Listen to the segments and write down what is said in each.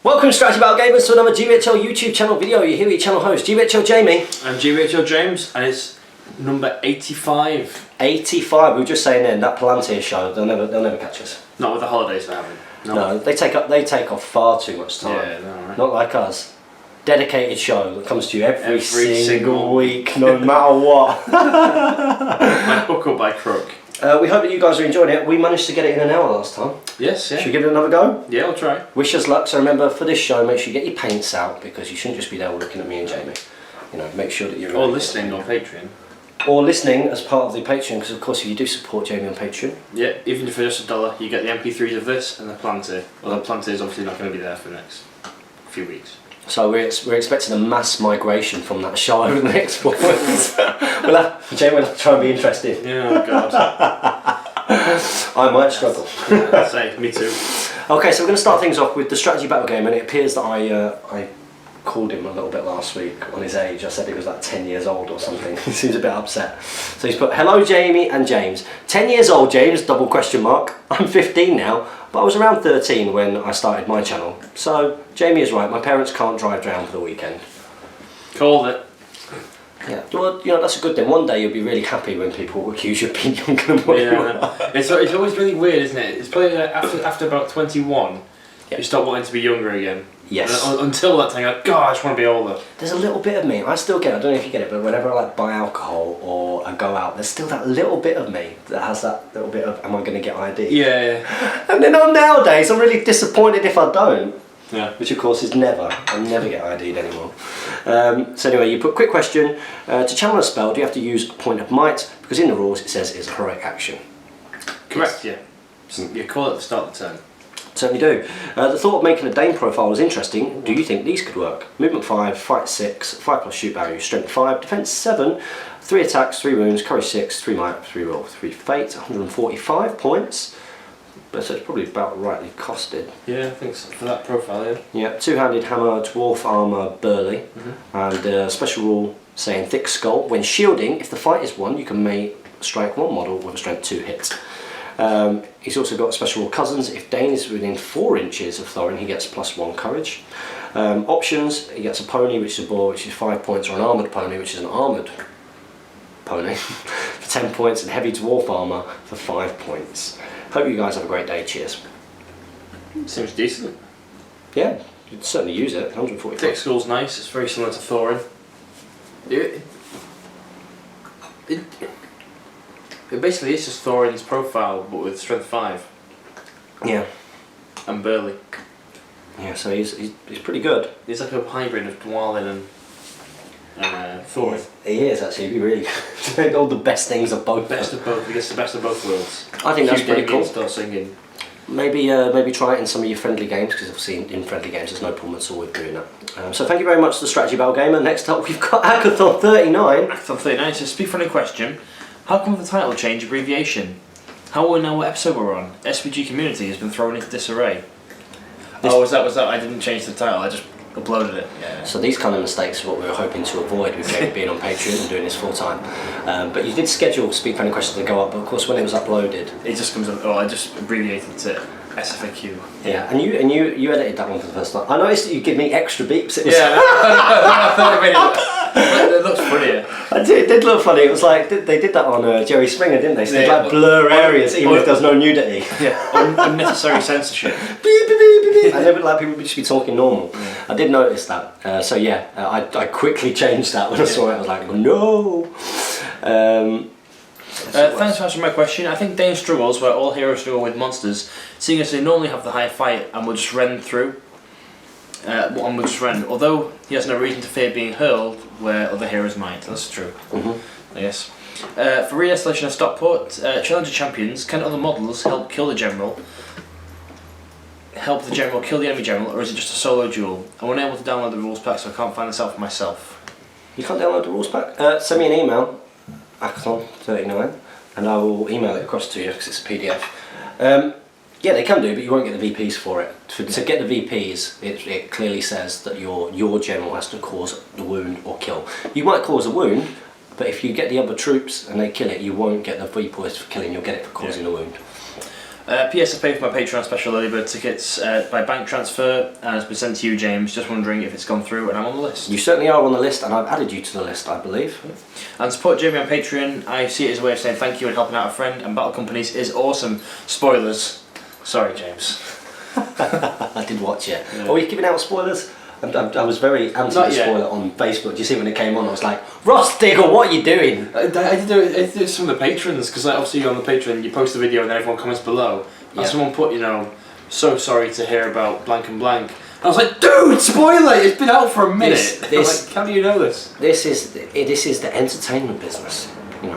Welcome Strategy Battle Gamers to another GBHL YouTube channel video. You're here with your channel host, GBHL Jamie. And GBHL James, and it's number 85. 85, we were just saying then, that Palantir show, they'll never catch us. Not with the holidays they're having. No, they take off far too much time. Yeah, no, right. Not like us. Dedicated show that comes to you every single week, no matter what. By hook or by crook. We hope that you guys are enjoying it. We managed to get it in an hour last time. Yes, yeah. Should we give it another go? Yeah, I'll try. Wish us luck. So remember, for this show, make sure you get your paints out, because you shouldn't just be there looking at me and Jamie. You know, make sure that you're... Or listening on Patreon. Or listening as part of the Patreon, because of course if you do support Jamie on Patreon. Yeah, even for just $1, you get the MP3s of this and the Palantir. Well, the Palantir is obviously not going to be there for the next few weeks. So we're expecting a mass migration from that show over the next 4 months. Jamie will have to try and be interested. Yeah, oh God. I might struggle. Say, me too. Okay, so we're going to start things off with the strategy battle game, and it appears that I called him a little bit last week on his age. I said he was like 10 years old or something. He seems a bit upset. So he's put, hello Jamie and James. 10 years old James, double question mark. I'm 15 now, but I was around 13 when I started my channel. So Jamie is right, my parents can't drive down for the weekend. Called it. Yeah, well, you know, that's a good thing. One day you'll be really happy when people accuse you of being younger than what you are. It's always really weird, isn't it? It's probably after about 21, yeah, you start wanting to be younger again. Yes. And until that time, you're like, God, I just want to be older. There's a little bit of me, I still get it, I don't know if you get it, but whenever I like buy alcohol or I go out, there's still that little bit of me that has that little bit of, am I going to get ID? Yeah. And then nowadays, I'm really disappointed if I don't. Yeah. Which of course is never. I'll never get ID'd anymore. So anyway, you put quick question. To channel a spell, do you have to use a point of might? Because in the rules it says it's a heroic action. Correct, yeah. So you call it at the start of the turn. Certainly do. The thought of making a Dane profile is interesting. Do you think these could work? Movement 5, fight 6, 5 plus shoot value, strength 5, defense 7, 3 attacks, 3 wounds, courage 6, 3 might, 3 roll, 3 fate, 145 points. But so it's probably about rightly costed. Yeah, I think so. For that profile, yeah. Yeah, two-handed hammer, dwarf armour, burly, and special rule saying thick skull. When shielding, if the fight is won, you can make strike one model with a strength 2 hit. He's also got special rule cousins. If Dane is within 4 inches of Thorin, he gets +1 courage. Options, he gets a pony, which is a boar, which is 5 points, or an armoured pony, which is an armoured pony, for 10 points, and heavy dwarf armour for 5 points. Hope you guys have a great day. Cheers. Seems decent. Yeah, you'd certainly use it. 145. Thick skull's nice. It's very similar to Thorin. It basically is just Thorin's profile, but with strength 5. Yeah. And burly. Yeah, so he's pretty good. He's like a hybrid of Dwalin and Thorin. He is actually. He really good. All the best things of both. Best of both. He gets the best of both worlds. I think that's pretty cool. Start singing. Maybe try it in some of your friendly games, because obviously in friendly games there's no problem at all with doing that. So thank you very much to the Strategy Battle Gamer. Next up we've got Akathon 39. Akathon 39 says, speak funny question. How come the title change abbreviation? How will we know what episode we're on? SBG community has been thrown into disarray. Was that? I didn't change the title, I just uploaded it. Yeah. So these kind of mistakes are what we were hoping to avoid with being on Patreon and doing this full time. But you did schedule Speak Funny Questions to go up, but of course when it was uploaded, it just comes up. Oh, I just abbreviated it to SFAQ. Yeah, and you edited that one for the first time. I noticed that you give me extra beeps. It was it looks funnier. It did look funny. It was like they did that on Jerry Springer, didn't they? So they like blur areas even if there's no nudity. Yeah, unnecessary censorship. Beep, beep, beep, beep. And they would like people would just be talking normal. Yeah. I did notice that. So yeah, I quickly changed that when I saw it. I was like, no. Thanks for answering my question. I think Dane struggles where all heroes struggle with monsters, seeing as they normally have the high fight and will just rend through. Although he has no reason to fear being hurled where other heroes might. That's true. I guess. For re-escalation of Stockport, Challenger champions, can other models help kill the general? Help the general kill the enemy general, or is it just a solo duel? I'm unable to download the rules pack, so I can't find this out for myself. You can't download the rules pack? Send me an email, Akathon39, and I will email it across to you because it's a PDF. Yeah, they can do, but you won't get the VPs for it. To get the VPs, it clearly says that your general has to cause the wound or kill. You might cause a wound, but if you get the other troops and they kill it, you won't get the V points for killing, you'll get it for causing the wound. PS, I paid for my Patreon special early bird tickets by bank transfer, and it's been sent to you, James. Just wondering if it's gone through, and I'm on the list. You certainly are on the list, and I've added you to the list, I believe. And support Jamie on Patreon. I see it as a way of saying thank you and helping out a friend, and Battle Companies is awesome. Spoilers. Sorry, James. I did watch it. Yeah. Oh, are you giving out spoilers? I was very anti the spoiler on Facebook. Do you see when it came on? I was like, Ross Diggle, what are you doing? I did it from the patrons, because obviously on the Patreon you post the video and then everyone comments below. And someone put, so sorry to hear about blank and blank. And I was like, dude, spoiler! It's been out for a minute. Like, how do you know this? This is the entertainment business.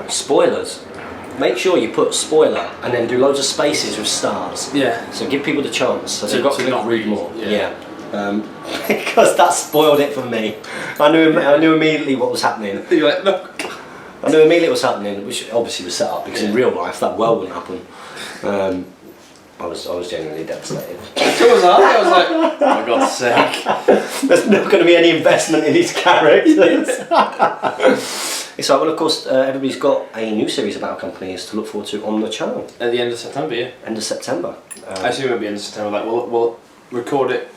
Spoilers. Make sure you put spoiler and then do loads of spaces with stars. Yeah. So give people the chance. So they've got to not read more. Yeah. Because that spoiled it for me. I knew immediately what was happening. You're like, no. I knew immediately what was happening, which obviously was set up because in real life that wouldn't happen. I was genuinely devastated. So was I. I was like, for God's sake. There's not going to be any investment in these characters. So, well, of course, everybody's got a new series about companies to look forward to on the channel. At the end of September, yeah. End of September. I assume it'll be end of September. Like, we'll record it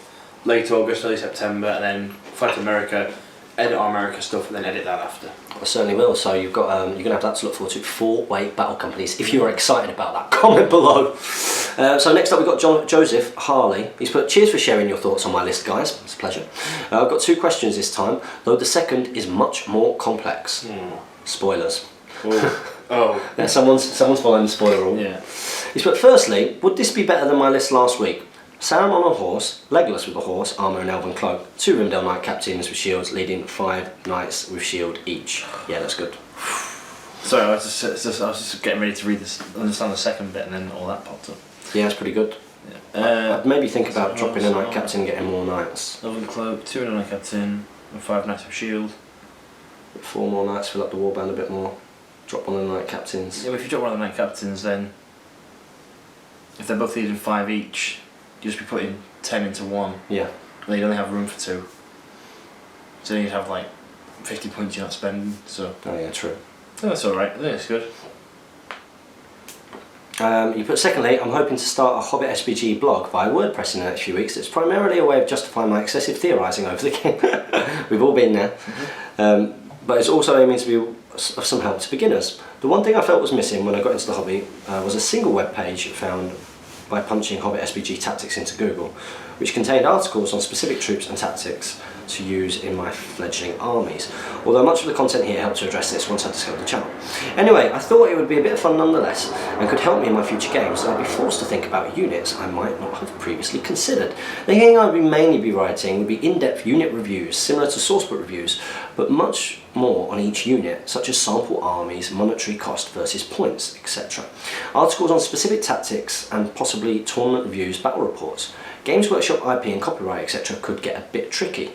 late August, early September, and then fly to America, edit our America stuff, and then edit that after. I certainly will. So you've got you're going to have that to look forward to. 4-way Battle Companies. If you are excited about that, comment below. So next up we've got Joseph Harley. He's put, cheers for sharing your thoughts on my list, guys. It's a pleasure. I've got 2 questions this time, though the second is much more complex. Spoilers. Oh. Yeah, someone's following the spoiler rule. Yeah. He's put, firstly, would this be better than my list last week? Saruman on a horse, Legolas with a horse, armour and elven cloak, 2 Rivendell Knight captains with shields, leading 5 knights with shield each. Yeah, that's good. Sorry, I was just getting ready to read this, understand the second bit, and then all that popped up. Yeah, that's pretty good. Yeah. I'd maybe think about dropping a knight captain and getting more knights. Elven cloak, 2 knight captain, and 5 knights with shield. 4 more knights, fill up the warband a bit more. Drop one of the knight captains. Yeah, but if you drop one of the knight captains, then if they're both leading 5 each, you just be putting 10 into 1. Yeah. And then you'd only have room for 2. So then you'd have like 50 points you're not spending. So. Oh yeah, true. Oh, that's alright. I think it's good. You put, secondly, I'm hoping to start a Hobbit SBG blog via WordPress in the next few weeks. It's primarily a way of justifying my excessive theorising over the game. We've all been there. But it's also aiming to be of some help to beginners. The one thing I felt was missing when I got into the hobby was a single web page found by punching Hobbit SBG tactics into Google, which contained articles on specific troops and tactics to use in my fledgling armies. Although much of the content here helped to address this once I discovered the channel. Anyway, I thought it would be a bit of fun nonetheless, and could help me in my future games, and I'd be forced to think about units I might not have previously considered. The thing I would mainly be writing would be in-depth unit reviews, similar to sourcebook reviews, but much more on each unit, such as sample armies, monetary cost versus points, etc. Articles on specific tactics, and possibly tournament reviews, battle reports. Games Workshop IP and copyright, etc. could get a bit tricky.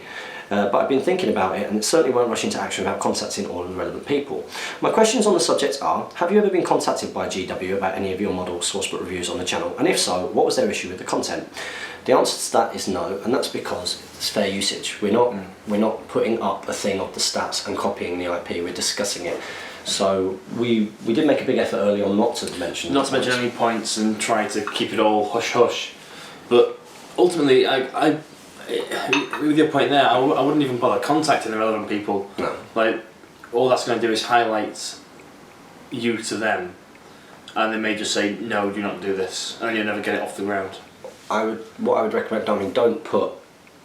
But I've been thinking about it, and it certainly won't rush into action without contacting all of the relevant people. My questions on the subject are, have you ever been contacted by GW about any of your model sourcebook reviews on the channel? And if so, what was their issue with the content? The answer to that is no, and that's because it's fair usage. We're not putting up a thing of the stats and copying the IP, we're discussing it. So we did make a big effort early on not to mention any points and try to keep it all hush hush. But ultimately, I with your point there, I wouldn't even bother contacting the relevant people. No. Like, all that's going to do is highlight you to them, and they may just say, no, do not do this, and then you'll never get it off the ground. What I would recommend, don't put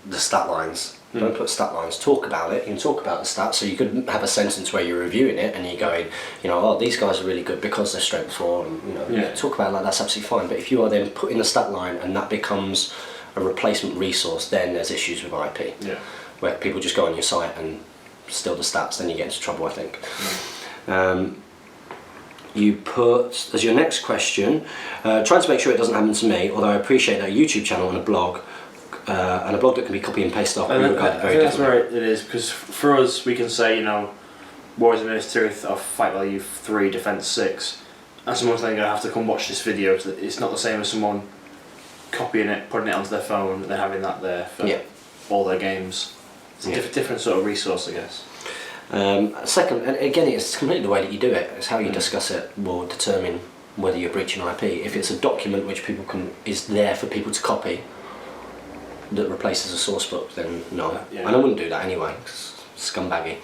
the stat lines. Don't put stat lines. Talk about it. You can talk about the stats. So you could have a sentence where you're reviewing it and you're going, oh, these guys are really good because they're strength 4, and talk about it like that's absolutely fine. But if you are then putting a stat line and that becomes a replacement resource, then there's issues with IP. Yeah. Where people just go on your site and steal the stats, then you get into trouble, I think. You put, as your next question, trying to make sure it doesn't happen to me, although I appreciate that a YouTube channel and a blog that can be copy and paste off. I think that's where it is, because for us, we can say, Warriors of Minas Tirith are fight value 3, defense 6, and someone's then going to have to come watch this video. So it's not the same as someone copying it, putting it onto their phone, and then having that there for all their games. It's a different sort of resource, I guess. Second, and again, it's completely the way that you do it. It's how you discuss it will determine whether you're breaching IP. If it's a document which is there for people to copy that replaces a source book, then no. Yeah. And I wouldn't do that anyway. It's scumbaggy.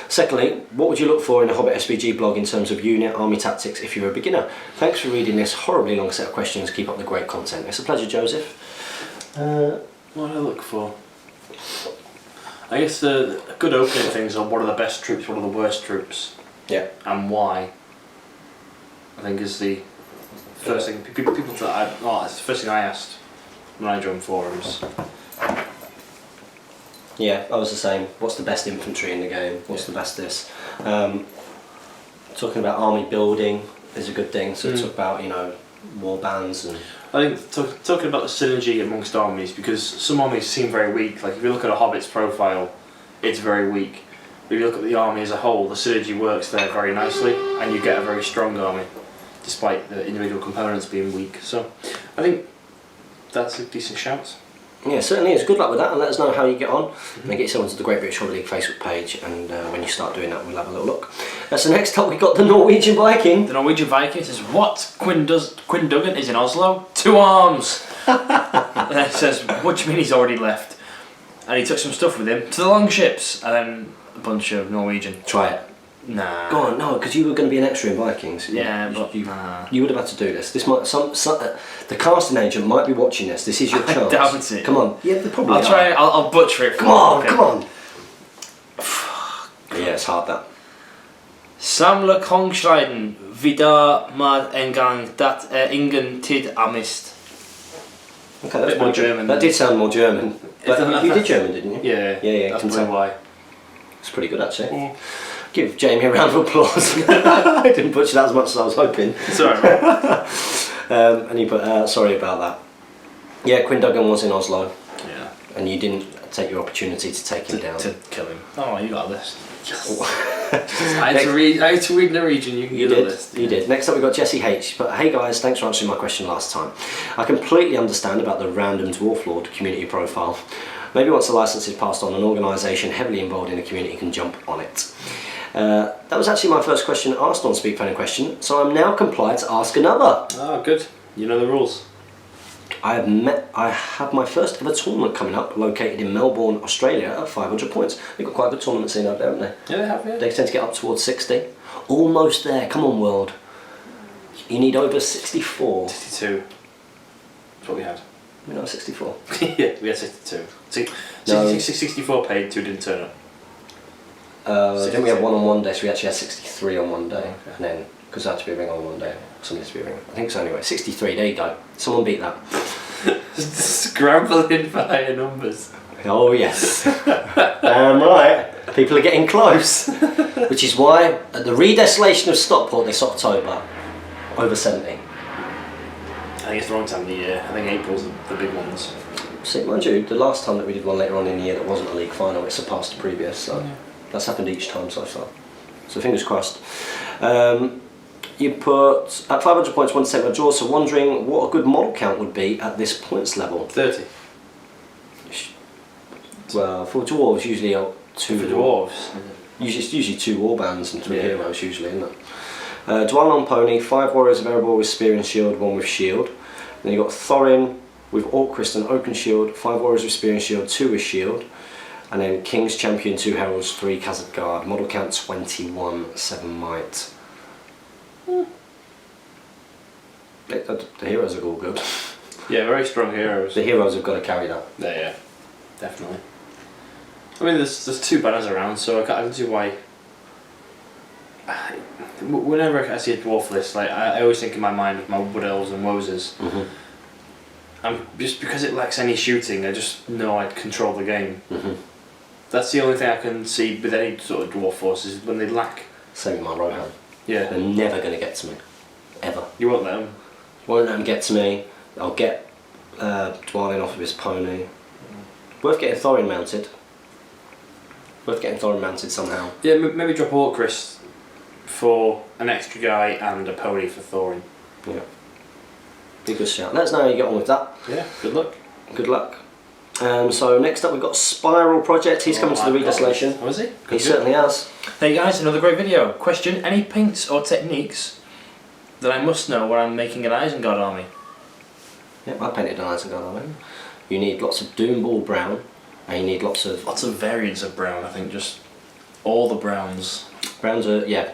Secondly, what would you look for in a Hobbit SBG blog in terms of unit, army tactics if you're a beginner? Thanks for reading this horribly long set of questions. Keep up the great content. It's a pleasure, Joseph. What do I look for? I guess the good opening things are what are the best troops, what are the worst troops, Yeah. and why. I think is the first thing. People it's the first thing I asked when I joined forums. Yeah, I was the same. What's the best infantry in the game? What's the best this? Talking about army building is a good thing. So talk about, you know, war bands and... I think talking about the synergy amongst armies, because some armies seem very weak. Like if you look at a Hobbit's profile, it's very weak. But if you look at the army as a whole, the synergy works there very nicely, and you get a very strong army, despite the individual components being weak. So I think that's a decent shout. Yeah, certainly is. Good luck with that, and let us know how you get on. And get yourself onto the Great British Hobby League Facebook page, and when you start doing that, we'll have a little look. So next up, we got the Norwegian Viking. The Norwegian Viking says, "What? Quinn Duggan is in Oslo? 2 arms." And then it says, "What do you mean he's already left?" And he took some stuff with him to the Longships, and then a bunch of Norwegian. Try it. Nah. Go on, no, because you were going to be an extra in Vikings. Yeah, you would have had to do this. This might the casting agent might be watching this. This is your chance. I doubt it. Come on. Yeah, they probably I'll try. I'll butcher it. Come on, come on. Yeah, it's hard that. Samle Kongschreiden vidar med en gang dat ingen tid är mist. Okay, that's bit more German. That did sound more German. But you did German, didn't you? Yeah. Yeah. That's probably why. It's pretty good actually. Give Jamie a round of applause. I didn't butcher that as much as I was hoping. Sorry. And you put, sorry about that. Yeah, Quinn Duggan was in Oslo. Yeah. And you didn't take your opportunity to take him down. To kill him. Oh, you got a list. Yes. I had to read the region. You can get a list. You did. Next up, we got Jesse H. But hey guys, thanks for answering my question last time. I completely understand about the random Dwarf Lord community profile. Maybe once the license is passed on, an organisation heavily involved in the community can jump on it. That was actually my first question asked on Speak Fan in Question, so I'm now compliant to ask another. Oh, good. You know the rules. I have my first ever tournament coming up, located in Melbourne, Australia, at 500 points. They've got quite a good tournament scene over there, haven't they? Yeah, they have, yeah. They tend to get up towards 60. Almost there. Come on, world. You need over 64. 62. That's what we had. We know 64. Yeah, we had 62. 64 paid, 2 didn't turn up. Then we had one on one day, so we actually had 63 on one day. Okay. And then, because there had to be a ring on one day, something had to be a ring. I think so anyway. 63, there you go. Someone beat that. Scrambling for higher numbers. Oh yes. Damn right. People are getting close. Which is why, at the redesolation of Stockport this October, over 70. I think it's the wrong time of the year. I think April's the big ones. See, mind you, the last time that we did one later on in the year that wasn't a league final, it surpassed the previous, so that's happened each time so far. So fingers crossed. You put, at 500 points, 1 to 7 draw, so wondering what a good model count would be at this points level. 30. Well, for dwarves, usually 2. For dwarves? Usually 2 warbands and 3 heroes, usually, isn't it? Dwalin on pony, 5 warriors available with spear and shield, 1 with shield. Then you've got Thorin with Orcrist and open shield, 5 warriors with spear and shield, 2 with shield. And then King's Champion, 2 heralds, 3 Khazad Guard. Model count 21, 7 might. The heroes are all good. Yeah, very strong heroes. The heroes have got to carry that. Yeah, definitely. I mean, there's 2 banners around, so I can see why. Whenever I see a dwarf list, like I always think in my mind of my wood elves and wozers. Just because it lacks any shooting, I just know I'd control the game. That's the only thing I can see with any sort of dwarf forces when they lack. Same with my Rohan. Yeah. They're never going to get to me. Ever. You won't let them? Won't let them get to me. I'll get Dwalin off of his pony. Worth getting Thorin mounted. Worth getting Thorin mounted somehow. Yeah, maybe drop Orcrist for an extra guy and a pony for Thorin. Yeah. Be a good shout. Let us know how you get on with that. Yeah, good luck. Good luck. So next up we've got Spiral Project. He's coming to the redesolation. Oh, is he? He certainly has. Hey guys, another great video. Question, any paints or techniques then I must know where I'm making an Isengard army. Yep, I painted an Isengard army. You need lots of Doomball brown, and you need lots of variants of brown. I think just all the browns. browns are yeah.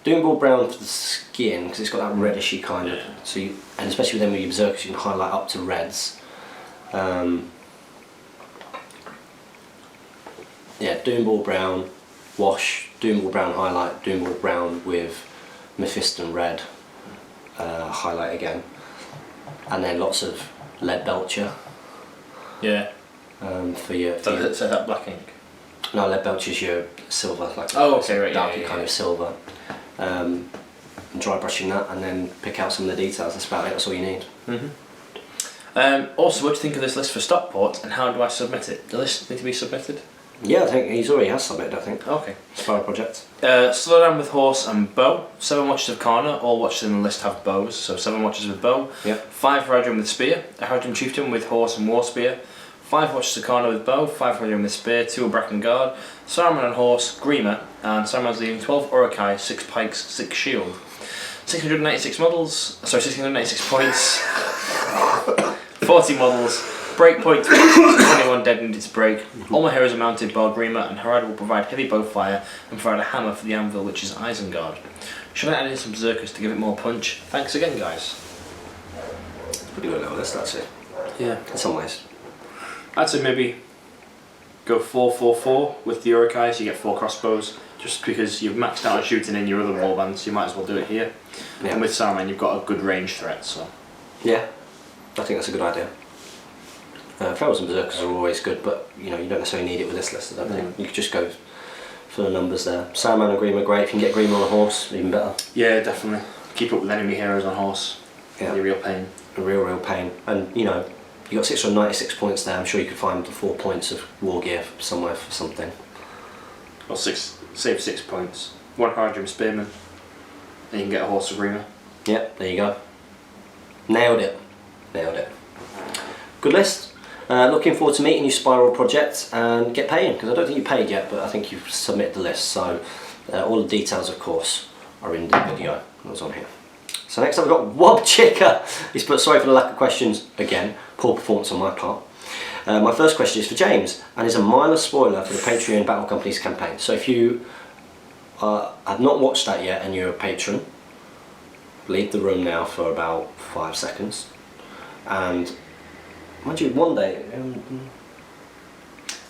Doomball brown for the skin because it's got that reddishy kind of. So you, and especially then with your berserkers, you can highlight up to reds. Yeah, Doomball brown, wash, Doomball brown highlight, Doomball brown with Mephiston red, highlight again, and then lots of lead belcher. Yeah. For your. So that black ink. No, lead belcher's your silver, like darky kind of silver. And dry brushing that, and then pick out some of the details. That's about it. That's all you need. Also, what do you think of this list for Stockport, and how do I submit it? The list need to be submitted? Yeah, I think he's already has submitted. I think. Okay. Spiral project. Slow down with horse and bow. 7 watches of Karna. All watches in the list have bows, so 7 watches with bow. Yep. 5 Haradrim with spear. A Haradrim chieftain with horse and war spear. 5 watches of Karna with bow. 5 Haradrim with spear. 2 Bracken guard. Saruman on horse. Grima. And Saruman's leading 12 Urukai, 6 pikes, 6 shield. 696 models. Sorry, 696 points. 40 models. Breakpoint 21 dead needed to break. All my heroes are mounted by Grima, and Harad will provide heavy bow fire and provide a hammer for the anvil, which is Isengard. Should I add in some berserkers to give it more punch? Thanks again, guys. Pretty good little list, that's it. Yeah. In some ways. I'd say maybe go 4-4-4 with the Urukai, so you get 4 crossbows. Just because you've maxed out on shooting in your other warbands, you might as well do it here. Yeah. And with Saruman, you've got a good range threat, so. Yeah, I think that's a good idea. Ferals and berserkers are always good, but you know you don't necessarily need it with this list. I don't think you could just go for the numbers there. Saruman and Grima are great. If you can get Grima on a horse, even better. Yeah, definitely. Keep up with enemy heroes on horse. Yeah, a real pain. A real pain. And you know, you got 696 points there. I'm sure you could find the 4 points of war gear somewhere for something. Or save 6 points. 1 Haradrim spearman, and you can get a horse of Grima. Yep, there you go. Nailed it. Good list. Looking forward to meeting you, Spiral Project, and get paying, because I don't think you paid yet, but I think you've submitted the list, so all the details, of course, are in the video that was on here. So next up we've got Wob Chicker. He's put, sorry for the lack of questions again, poor performance on my part. My first question is for James, and is a minor spoiler for the Patreon Battle Companies campaign. So if you have not watched that yet and you're a patron, leave the room now for about 5 seconds, and mind you, one day.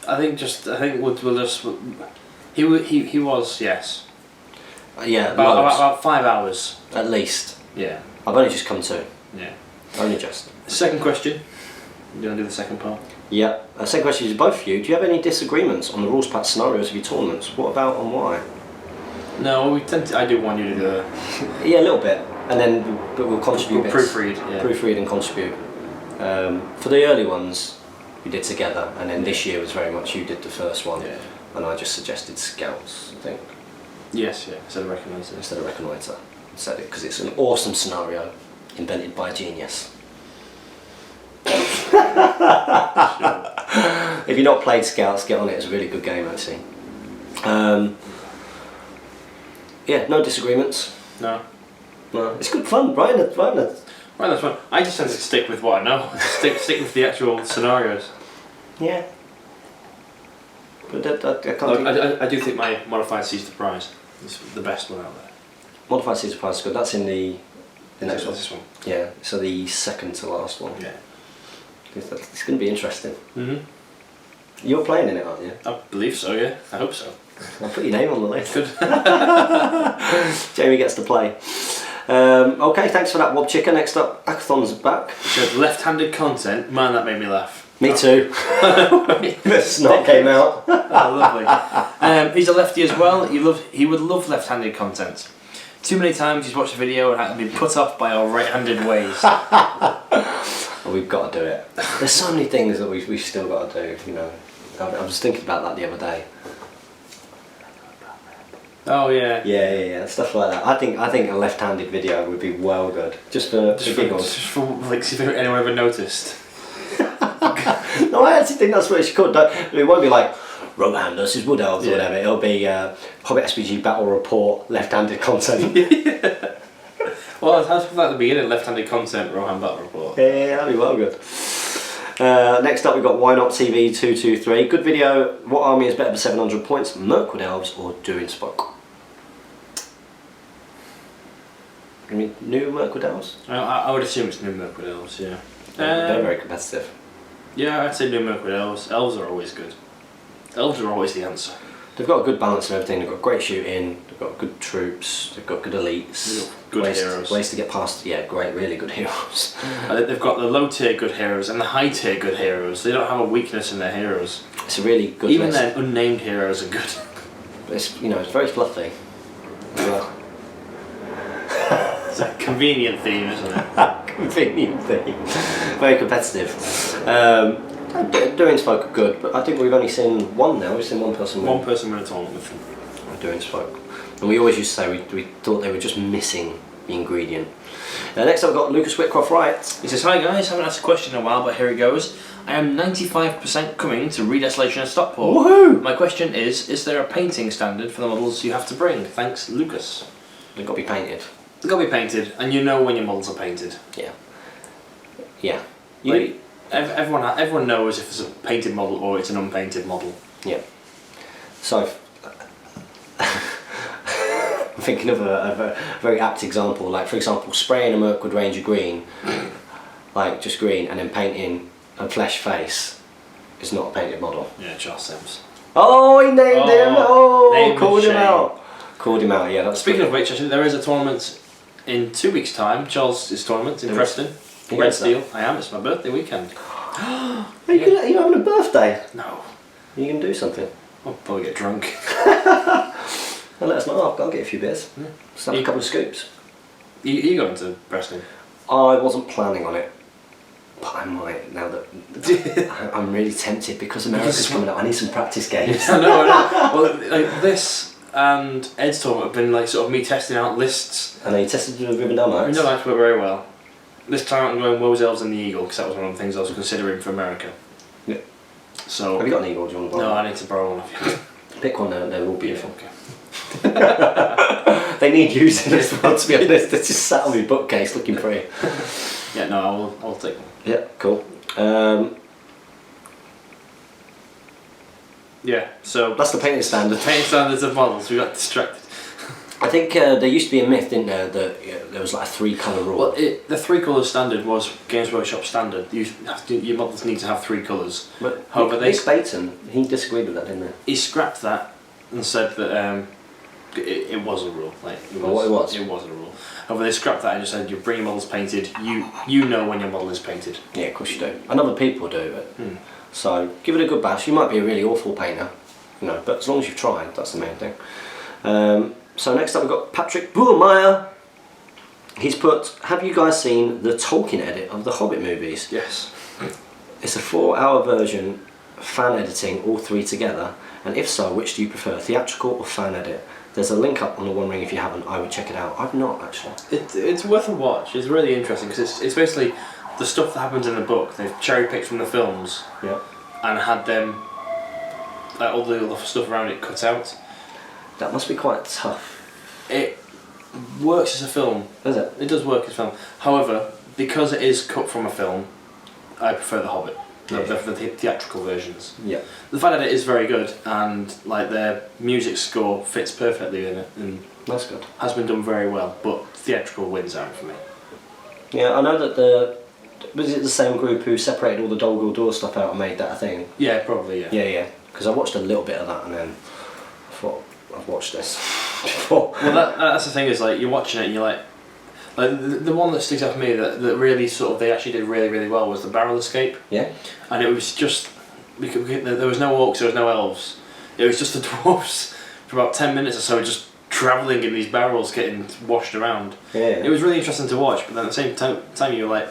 I think we'll just. He was, yes. Yeah, about 5 hours at least. Yeah. I've only just come to. Yeah. Only just. Second question. You want to do the second part? Yeah. Second question is to both of you. Do you have any disagreements on the rules patch scenarios of your tournaments? What about and why? No, I do want you to do it. Yeah, a little bit, and then we'll contribute. We'll proofread. Yeah. Proofread and contribute. For the early ones, we did together, and then this year was very much you did the first one, and I just suggested scouts, I think. Yes, yeah, instead of recognizer. Instead of recognizer. Said it because it's an awesome scenario invented by a genius. If you've not played Scouts, get on it. It's a really good game, actually. Yeah, no disagreements. No. It's good fun, right? Right, that's fun. I just tend to stick with what I know. stick with the actual scenarios. Yeah. But I do think my modified Siege the Prize is the best one out there. Modified Siege the Prize is good. That's in the next one. This one. Yeah, so the second to last one. Yeah. It's going to be interesting. Mhm. You're playing in it, aren't you? I believe so. Yeah. I hope so. I'll put your name on the list. Good. Jamie gets to play. Okay, thanks for that, Wob Chicker. Next up, Akathon's back. Good. Left-handed content. Man, that made me laugh. Me too. The snot came out. Oh, lovely. He's a lefty as well. He would love left-handed content. Too many times he's watched a video and had been put off by our right-handed ways. Well, we've got to do it. There's so many things that we've still got to do. You know, I was thinking about that the other day. Oh yeah. Yeah, stuff like that. I think a left-handed video would be well good, just for giggles. Just for like, see if anyone ever noticed. No, I actually think that's what it should. It won't be like Rohan versus Wood Elves or whatever. It'll be Hobbit SBG Battle Report left-handed content. Well, it has like the beginning, left-handed content, Rohan Battle Report. Yeah, that'd be well good. Next up, we've got Why Not TV 223. Good video. What army is better for 700 points? Mirkwood Elves or Doing Spoke? I mean, new Mirkwood Elves? I would assume it's new Mirkwood Elves, yeah. They're very competitive. Yeah, I'd say new Mirkwood Elves. Elves are always good. Elves are always the answer. They've got a good balance of everything. They've got great shooting, they've got good troops, they've got good elites. Good heroes. Ways to get past, yeah, great, really good heroes. They've got the low tier good heroes and the high tier good heroes. They don't have a weakness in their heroes. It's a really good Even list. their unnamed heroes are good. But it's, you know, it's very fluffy. Yeah. It's a convenient theme, isn't it? Convenient thing. Very competitive. Doing Spoke are good, but I think we've only seen one now. We've seen one person win. One person win a tournament with them. Doing Spoke. And we always used to say we thought they were just missing the ingredient. Next up we've got Lucas Whitcroft writes. He says, "Hi guys, haven't asked a question in a while, but here it goes. I am 95% coming to Redesolation and Stockport. Woohoo! My question is there a painting standard for the models you have to bring? Thanks, Lucas." They've got to be painted. They've got to be painted, and you know when your models are painted. Yeah. Yeah. Like, everyone knows if it's a painted model or it's an unpainted model. Yeah. So, I'm thinking of a very apt example. Like, for example, spraying a Mirkwood Ranger green, like just green, and then painting a flesh face is not a painted model. Yeah, Charles Sims. Oh, he named him! Oh, named called him shame. out. Called him out, yeah. That's Speaking of which, actually, there is a tournament in 2 weeks' time. Charles' tournament in There is. Preston. You Red going to Steel. I am. It's my birthday weekend. Are you having a birthday? No. You can do something. I'll probably get drunk. Well, let us know. I'll get a few beers. Yeah. Just have a couple of scoops. You going to Preston? I wasn't planning on it, but I might now that I'm really tempted because America's coming up. I need some practice games. I know. Well, like this and Ed's tournament have been like sort of me testing out lists. I know you tested the Ribbon Dynamites. No, that went very well. This time I'm going Woes, Elves and the Eagle because that was one of the things I was considering for America. Yeah. So. Have you got an eagle? Do you want to borrow? No, I need to borrow one of you. Pick one. They're all beautiful. Okay. They need using as well. To be honest, they're just sat on my bookcase looking pretty. Yeah, no, I'll take one. Yeah, cool. Yeah, so That's the painting standard. painting standards of models. We got distracted. I think there used to be a myth, didn't there, that there was like a 3-colour rule. Well, the 3 colour standard was Games Workshop standard. Your models need to have 3 colours. But However, Nick Baton, he disagreed with that, didn't he scrapped that and said that it was a rule. Like it Well, what it was? It wasn't a rule. However, they scrapped that and just said you bring your models painted. You know when your model is painted. he? Yeah, of course you do. And other people do it. So give it a good bash. You might be a really awful painter, you know, but as long as you've tried, that's the main thing. So next up we've got Patrick Buhlmeyer. He's put, have you guys seen the Tolkien edit of the Hobbit movies? Yes. It's a 4-hour version, fan editing, all 3 together. And if so, which do you prefer, theatrical or fan edit? There's a link up on the One Ring if you haven't. I would check it out. I've not actually. It's worth a watch. It's really interesting because it's basically the stuff that happens in the book. They've cherry picked from the films. Yeah. And had them, like all the other stuff around it cut out. That must be quite tough. It works as a film. Is it? It does work as a film. However, because it is cut from a film, I prefer The Hobbit. The theatrical versions. Yeah. The fact that it is very good and like their music score fits perfectly in it and That's good. has been done very well, but theatrical wins out for me. Yeah, I know that was it the same group who separated all the Dol Guldur stuff out and made that a thing? Yeah, probably, yeah. Yeah. Because I watched a little bit of that and then I thought, I've watched this before. Well, that's the thing is like you're watching it and you're like the one that sticks out for me that really sort of they actually did really really well was the barrel escape. Yeah. And it was just because there was no orcs, there was no elves. It was just the dwarves for about 10 minutes or so, just travelling in these barrels, getting washed around. Yeah. It was really interesting to watch, but then at the same time you were like,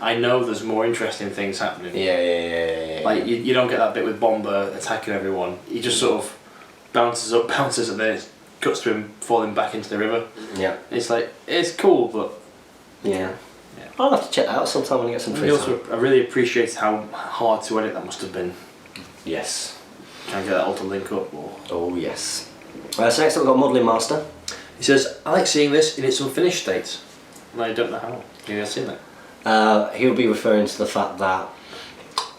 I know there's more interesting things happening. Yeah. Like you don't get that bit with Bomber attacking everyone. He just sort of bounces, and then it cuts to him falling back into the river. Yeah. It's like it's cool, but Yeah. I'll have to check that out sometime when I get some free time. I really appreciate how hard to edit that must have been. Yes. Trying to get that all to link up. Or... Oh yes. So next up we've got Modelling Master. He says, I like seeing this in its unfinished state. I don't know how. You ever seen that? He'll be referring to the fact that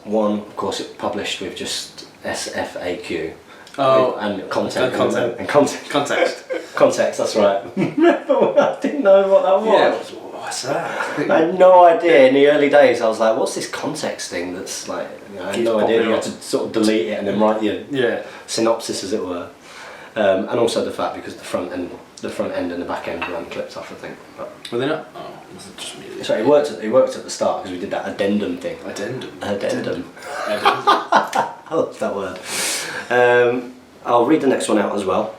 one, of course, it published with just SFAQ. Oh, and content. and context. Context, that's right. Remember when I didn't know what that was? Yeah, what's that? I had no idea in the early days. I was like, what's this context thing that's like, I had no idea. You had to sort of delete it and then write your synopsis, as it were. And also the fact because the front end and the back end were unclipped off, I think. But Were they not? Oh, was it just me? sorry, it worked at the start because we did that addendum thing. Addendum. I love that word. I'll read the next one out as well.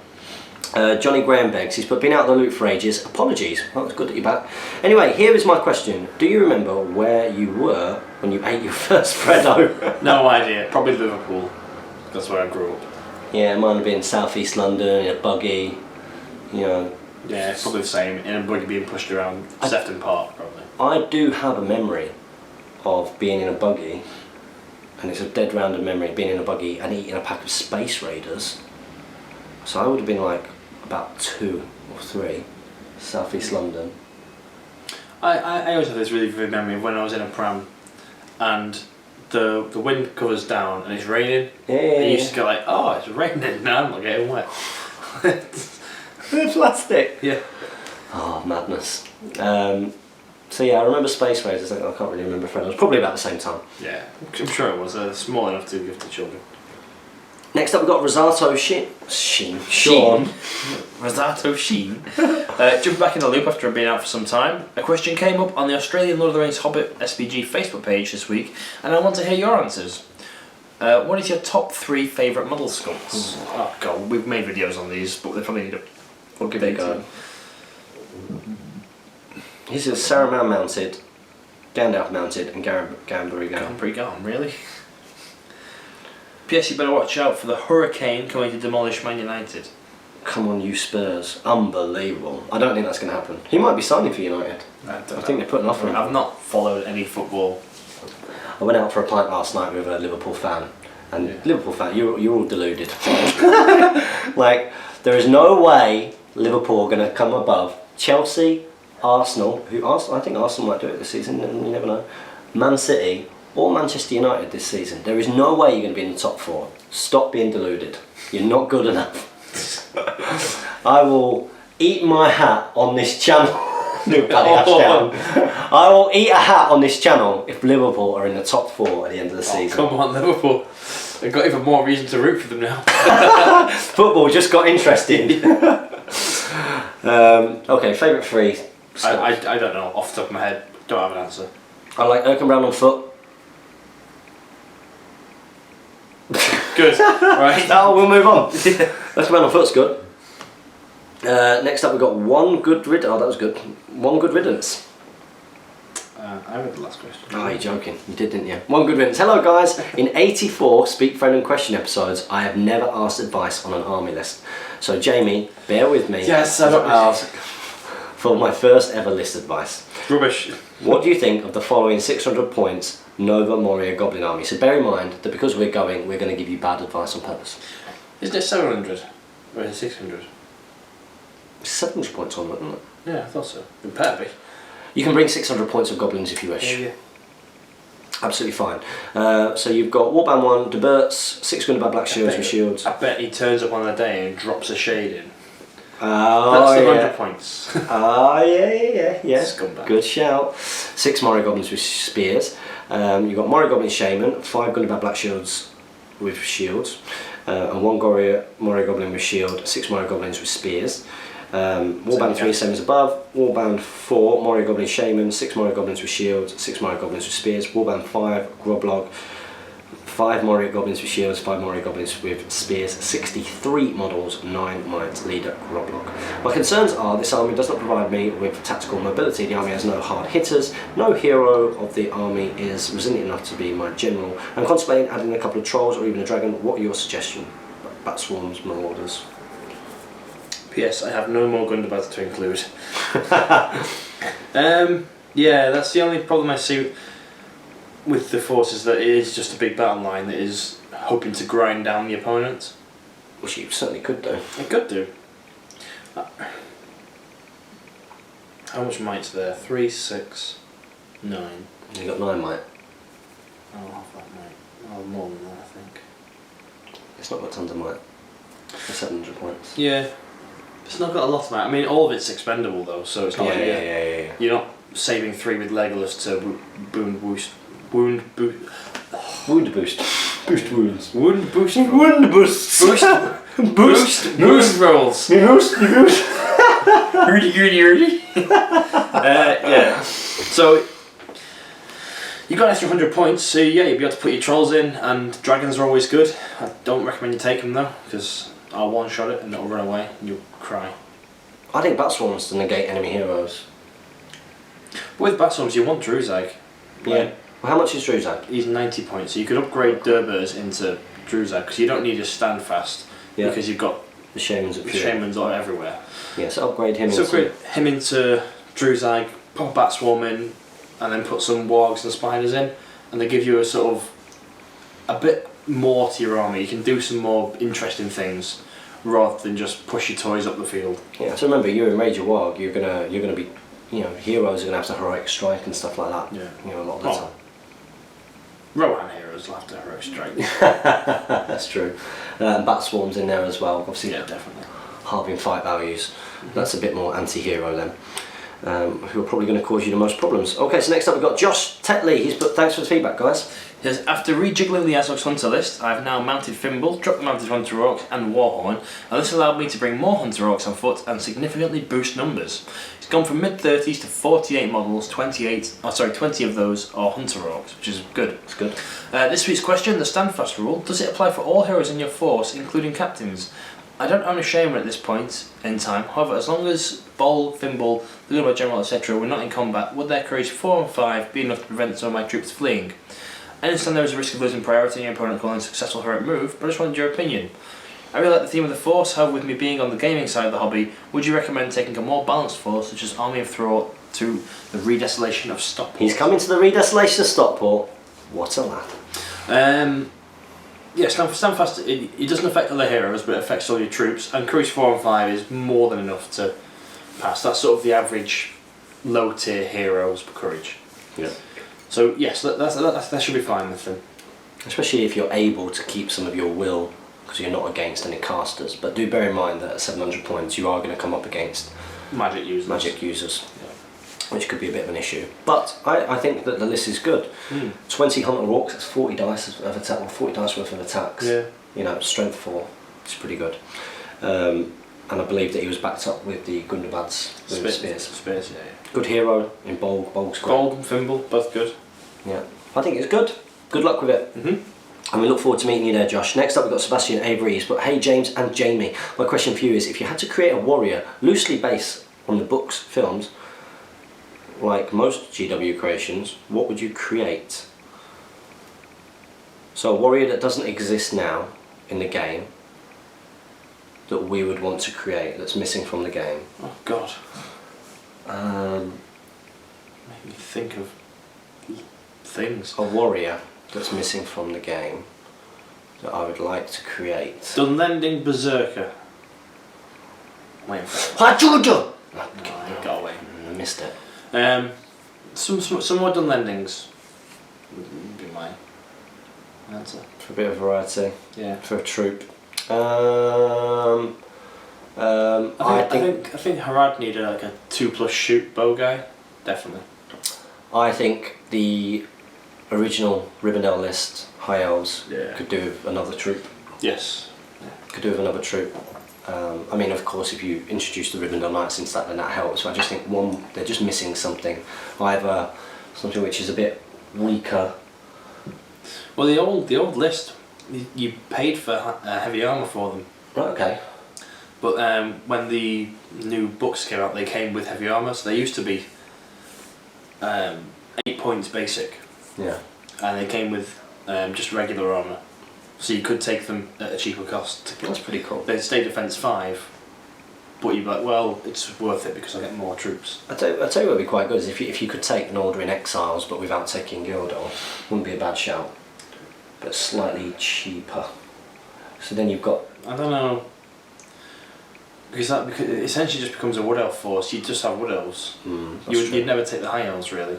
Johnny Graham begs, he's been out of the loop for ages. Apologies, well, it's good that you're back. Anyway, here is my question. Do you remember where you were when you ate your first Freddo? No idea. Probably Liverpool. That's where I grew up. Yeah, mine would be in South East London, in a buggy, you know. Yeah, it's probably the same. In a buggy being pushed around Sefton Park, probably. I do have a memory of being in a buggy, and it's a dead random memory, being in a buggy and eating a pack of Space Raiders. So I would have been like about 2 or 3, South East London. I always have this really vivid memory of when I was in a pram and the wind covers down and it's raining. Yeah. And you just go like, oh, it's raining now, I'm not getting wet. Plastic. Yeah. Oh, madness. So yeah, I remember Space Raiders. I can't really remember Fred. It was probably about the same time. Yeah, I'm sure it was. Small enough to give to children. Next up, we've got Rosato Sean. Rosato Sheen. Jumping back in the loop after being out for some time, a question came up on the Australian Lord of the Rings Hobbit SBG Facebook page this week, and I want to hear your answers. What is your top 3 favourite model sculpts? Oh god, we've made videos on these, but they probably need a... We'll give it a go. This is Saruman mounted, Gandalf mounted, and Gambari Gone, really? P.S. you better watch out for the hurricane coming to demolish Man United. Come on, you Spurs. Unbelievable. I don't think that's going to happen. He might be signing for United. I think they're putting an offer on him. I've not followed any football. I went out for a pint last night with a Liverpool fan. And Liverpool fan, you're all deluded. Like, there is no way Liverpool are going to come above Chelsea, Arsenal, I think Arsenal might do it this season, you never know, Man City, or Manchester United this season. There is no way you're going to be in the top 4. Stop being deluded. You're not good enough. I will eat my hat on this channel. I will eat a hat on this channel if Liverpool are in the top 4 at the end of the season. Come on, Liverpool. I've got even more reason to root for them now. Football just got interesting. Okay, favourite 3. I don't know, off the top of my head. Don't have an answer. I like Erkenbrand on foot. Good. Right. Oh, we'll move on. Erkenbrand on foot's good. Next up, we've got One Good Riddance. Oh, that was good. One Good Riddance. I read the last question. Oh, you're joking. You did, didn't you? One Good Riddance. Hello, guys. In 84 Speak, Friend and Question episodes, I have never asked advice on an army list. So, Jamie, bear with me. Yes, I don't ask. For my first ever list advice. Rubbish. What do you think of the following 600 points Nova Moria Goblin Army? So bear in mind that because we're going to give you bad advice on purpose. Isn't it 700? Or is it 600? 700 points on it, isn't it? Yeah, I thought so. It better be. You can bring 600 points of goblins if you wish. Yeah. Absolutely fine. So you've got Warband 1, Deberts, 6 Gundabad Black Shields with shields. I bet he turns up on the day and drops a shade in. Oh, that's the yeah. 100 points. Oh, yeah. Scumbag. Good shout. 6 Moria Goblins with spears. You've got Moria Goblin Shaman, 5 Gundabad Black Shields with shields, and 1 Moria Goblin with shield, 6 Moria Goblins with spears. Warband 3, same as above. Warband 4, Moria Goblin Shaman, 6 Moria Goblins with shields, 6 Moria Goblins with spears. Warband 5, Groblog, 5 Moria Goblins with shields, 5 Moria Goblins with spears, 63 models, 9 Knights, leader, Groblog. My concerns are this army does not provide me with tactical mobility. The army has no hard hitters, no hero of the army is resilient enough to be my general. I'm contemplating adding a couple of trolls or even a dragon. What are your suggestions? Bat swarms, marauders. P.S. I have no more Gundabads to include. Yeah, that's the only problem I see with the forces, that it is just a big battle line that is hoping to grind down the opponent. Which you certainly could do. It could do. How much might's there? 3, 6, 9. You got 9 might. I'll have that might. I'll have more than that, I think. It's not got tons of might. For 700 points. Yeah. It's not got a lot of might. I mean, all of it's expendable though, so it's not like yeah. you're not saving 3 with Legolas to wound boost. Wound boost. Wound boost. Boost wounds. Wound boost. Wound boost. Boost. Boost rolls. Boost. Rudy. Yeah. So you got an extra 100 points, so yeah, you'll be able to put your trolls in, and dragons are always good. I don't recommend you take them though, because I'll one-shot it and it'll run away and you'll cry. I think Bat Swarms to negate enemy heroes. With Bat Swarms, you want Druzag. Yeah. Well, how much is Druzag? He's 90 points, so you could upgrade Durbers into Druzag, because you don't need to stand fast, because you've got the Shamans of Shamans all everywhere. Yeah, so upgrade him into Druzag, pop a Bat Swarm in, and then put some Wargs and Spiders in, and they give you a sort of a bit more to your army. You can do some more interesting things rather than just push your toys up the field. Yeah, so remember, you're in Major Warg, you're gonna be, heroes are gonna have to heroic strike and stuff like that. Yeah. A lot of the time. Rohan heroes will have to heroic strike. That's true. Bat Swarms in there as well. Obviously, yeah, definitely. Halving fight values. That's a bit more anti-hero then. Who are probably going to cause you the most problems. Okay, so next up we've got Josh Tetley. He's put thanks for the feedback, guys. He says, after rejiggling the Azog's Hunter list, I have now mounted Fimble, dropped the mounted Hunter Orcs and Warhorn, and this allowed me to bring more Hunter Orcs on foot and significantly boost numbers. It's gone from mid-30s to 48 models, 20 of those are Hunter Orcs, which is good. It's good. This week's question, the Standfast rule, does it apply for all heroes in your force, including captains? I don't own a Shaman at this point in time, however, as long as Bol, Fimble, the Good General, etc. were not in combat, would their courage 4 and 5 be enough to prevent some of my troops fleeing? I understand there is a risk of losing priority and your opponent calling a successful heroic move, but I just wanted your opinion. I really like the theme of the force, however, with me being on the gaming side of the hobby, would you recommend taking a more balanced force, such as Army of Thought, to the Redesolation of Stockport? He's coming to the Redesolation of Stockport. What a lad. Yeah, Standfast, it doesn't affect other heroes, but it affects all your troops, and Courage 4 and 5 is more than enough to pass. That's sort of the average low tier heroes for Courage. Yeah. So yes, that should be fine with them. Especially if you're able to keep some of your will, because you're not against any casters. But do bear in mind that at 700 points you are going to come up against Magic users. Yeah. Which could be a bit of an issue. But I think that the list is good. 20 Hunter Orcs, that's 40 dice of attack, or 40 dice worth of attacks. Yeah. Strength 4, it's pretty good. And I believe that he was backed up with the Gundabad's spears. Spears, yeah. Good hero in Bolg. Bolg's great. Bolg and Fimble, both good. Yeah, I think it's good. Good luck with it. And we look forward to meeting you there, Josh. Next up we've got Sebastian Avery. But hey, James and Jamie, my question for you is, if you had to create a warrior loosely based on the books, films, like most GW creations, what would you create? So a warrior that doesn't exist now in the game, that we would want to create, that's missing from the game. Oh God. Make me think of things. A warrior that's missing from the game that I would like to create. Dunlending Berserker. Wait. Georgia! No, I got away. I missed it. Some more Dunlendings would be my answer. For a bit of variety. Yeah. For a troop. I think Harad needed like a 2+ shoot bow guy. Definitely. I think the original Rivendell list, High Elves, Yeah. could do with another troop. Yes. Could do with another troop. I mean, of course, if you introduce the Rivendell Knights into that, then that helps. But I just think they're just missing something. Either something which is a bit weaker. Well, the old list, you paid for heavy armor for them. Right, okay. But when the new books came out, they came with heavy armor. So they used to be 8 points basic. Yeah. And they came with just regular armor. So you could take them at a cheaper cost. That's pretty cool. They'd stay defense 5, but you'd be like, well, it's worth it because I get more troops. I tell you what would be quite good is if you could take an Order in Exiles, but without taking Gildor, wouldn't be a bad shout. But slightly cheaper. So then you've got. I don't know. Because it essentially just becomes a wood elf force. You just have wood elves. You'd never take the high elves really.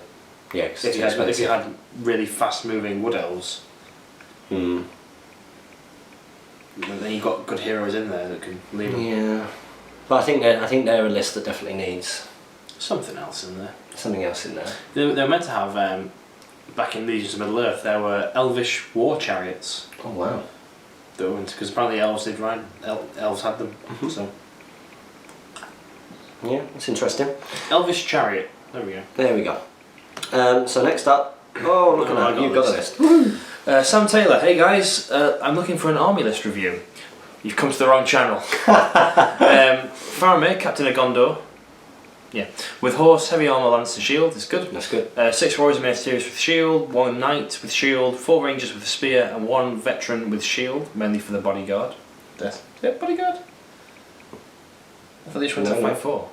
Yeah, if you had really fast moving wood elves. Then you've got good heroes in there that can lead them. Yeah, but I think they're a list that definitely needs something else in there. Something else in there. They were meant to have back in Legions of Middle Earth. There were elvish war chariots. Oh wow! Because apparently elves did ride. Elves had them. So yeah, that's interesting. Elvish chariot. There we go. There we go. So next up, look at that, you've got a list. Sam Taylor, hey guys, I'm looking for an army list review. You've come to the wrong channel. Faramir, Captain of Gondor. Yeah. With horse, heavy armour, lance and shield, is good. That's good. 6 warriors and ministers with shield, 1 knight with shield, 4 rangers with a spear, and 1 veteran with shield, mainly for the bodyguard. Yeah, bodyguard? I thought they just went to fight 4.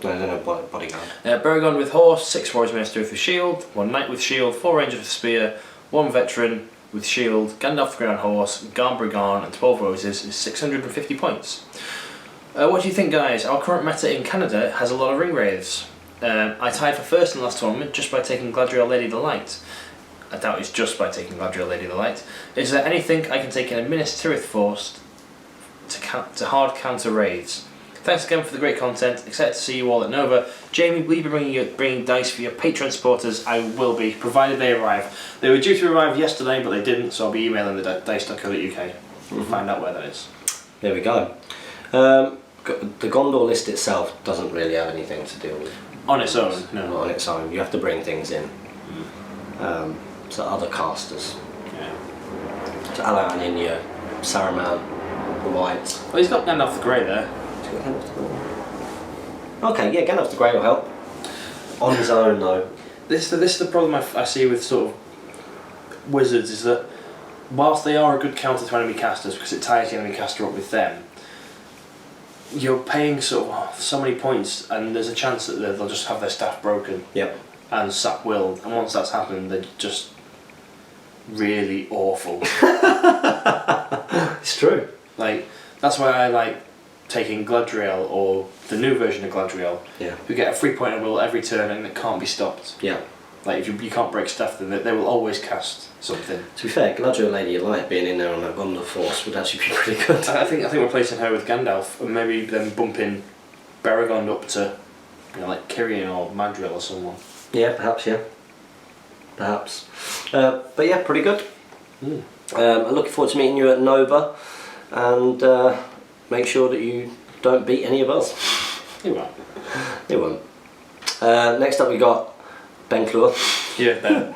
No, I don't know, bodyguard. Baragon with horse, 6 warriors minister with shield, 1 knight with shield, 4 rangers with spear, 1 veteran with shield, Gandalf the Grey on horse, Garn and 12 roses is 650 points. What do you think, guys? Our current meta in Canada has a lot of ring wraiths. I tied for first in the last tournament just by taking Gladriel Lady of the Light. I doubt it's just by taking Gladriel Lady of the Light. Is there anything I can take in a Minas Tirith force to hard counter wraiths? Thanks again for the great content. Excited to see you all at Nova. Jamie, will you be bringing dice for your Patreon supporters? I will be, provided they arrive. They were due to arrive yesterday, but they didn't, so I'll be emailing the dice.co.uk. We'll find out where that is. There we go. The Gondor list itself doesn't really have anything to do with... On its own, no. Not on its own. You have to bring things in. So other casters. Yeah. So Alain in your Saruman, the White. Well, he's got Gandalf the Grey there. Okay, yeah, Gandalf the Grey will help. On his own, though. This is the problem I see with sort of wizards, is that whilst they are a good counter to enemy casters because it ties the enemy caster up with them, you're paying sort of so many points, and there's a chance that they'll just have their staff broken. Yep. And sap will, and once that's happened, they're just really awful. It's true. Like, that's why I like taking Gladriel, or the new version of Gladriel, who get a 3-point will every turn and it can't be stopped. Yeah. Like, if you can't break stuff, then they will always cast something. To be fair, Gladriel Lady of Light being in there on that Gondor force would actually be pretty good. I think replacing her with Gandalf, and maybe then bumping Baragon up to, like Kyrian or Madril or someone. Yeah, perhaps, yeah. Perhaps. But yeah, pretty good. I'm looking forward to meeting you at Nova, and make sure that you don't beat any of us. You won't. You won't. Next up we got Ben Clure. Yeah, Ben.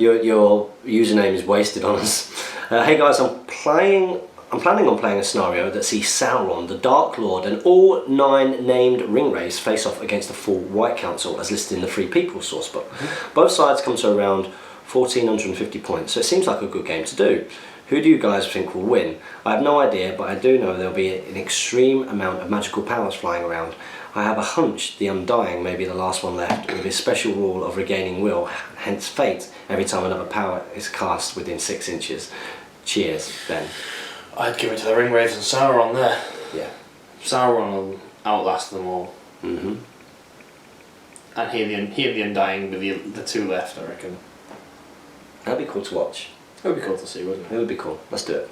Your username is wasted on us. Hey guys, I'm planning on playing a scenario that sees Sauron, the Dark Lord, and all 9 named ringwraiths face off against the full White Council as listed in the Free People sourcebook. Both sides come to around 1,450 points, so it seems like a good game to do. Who do you guys think will win? I have no idea, but I do know there'll be an extreme amount of magical powers flying around. I have a hunch the Undying may be the last one left, with his special rule of regaining will, hence fate, every time another power is cast within 6 inches. Cheers, Ben. I'd give it to the Ringwraiths and Sauron there. Yeah. Sauron will outlast them all. Mm-hmm. And he and the Undying with the 2 left, I reckon. That'd be cool to watch. It would be cool to see, wouldn't It it? would be cool. Let's do it.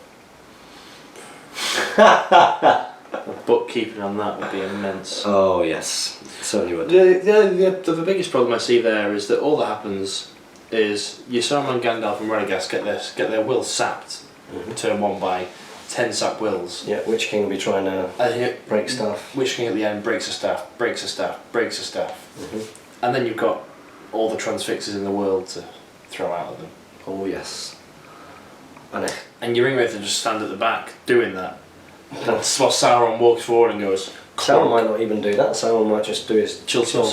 Bookkeeping on that would be immense. Oh yes, it certainly would. The biggest problem I see there is that all that happens is your Saruman, Gandalf and Radagast get their will sapped turn 1 by 10 sap wills. Yeah, Witch King will be trying to break stuff. Witch King at the end breaks a staff, breaks a staff, breaks a staff. And then you've got all the transfixes in the world to throw out at them. Oh yes. And your Ringwraith will just stand at the back doing that. That's what Sauron walks forward and goes. Sauron might not even do that. Sauron might just do his chill soul.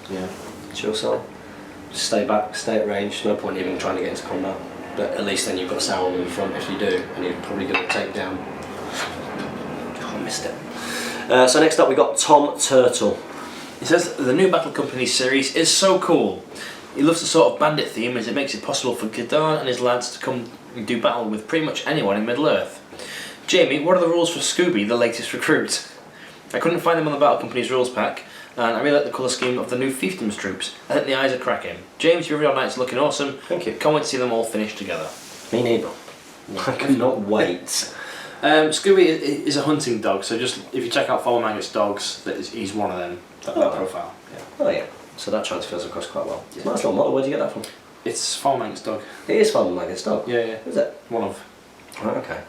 Yeah. Chill soul. Just stay back, stay at range. No point even trying to get into combat. But at least then you've got Sauron in front if you do, and you're probably going to take down. Oh, I missed it. So next up we got Tom Turtle. He says the new Battle Company series is so cool. He loves the sort of bandit theme as it makes it possible for Ghidan and his lads to come and do battle with pretty much anyone in Middle Earth. Jamie, what are the rules for Scooby, the latest recruit? I couldn't find them on the Battle Company's rules pack, and I really like the colour scheme of the new fiefdoms troops. I think the eyes are cracking. James, your reveal night's looking awesome. Thank you. Can't wait to see them all finished together. Me neither. I cannot wait. Scooby is a hunting dog, so just if you check out Follow Maggot's dogs, he's one of them. That profile. Yeah. Oh yeah. So that transfers across quite well. It's a nice little model. Where'd you get that from? It's Follow Maggot's dog. It is Follow Maggot's dog. Yeah. Is it? One of. Right, okay.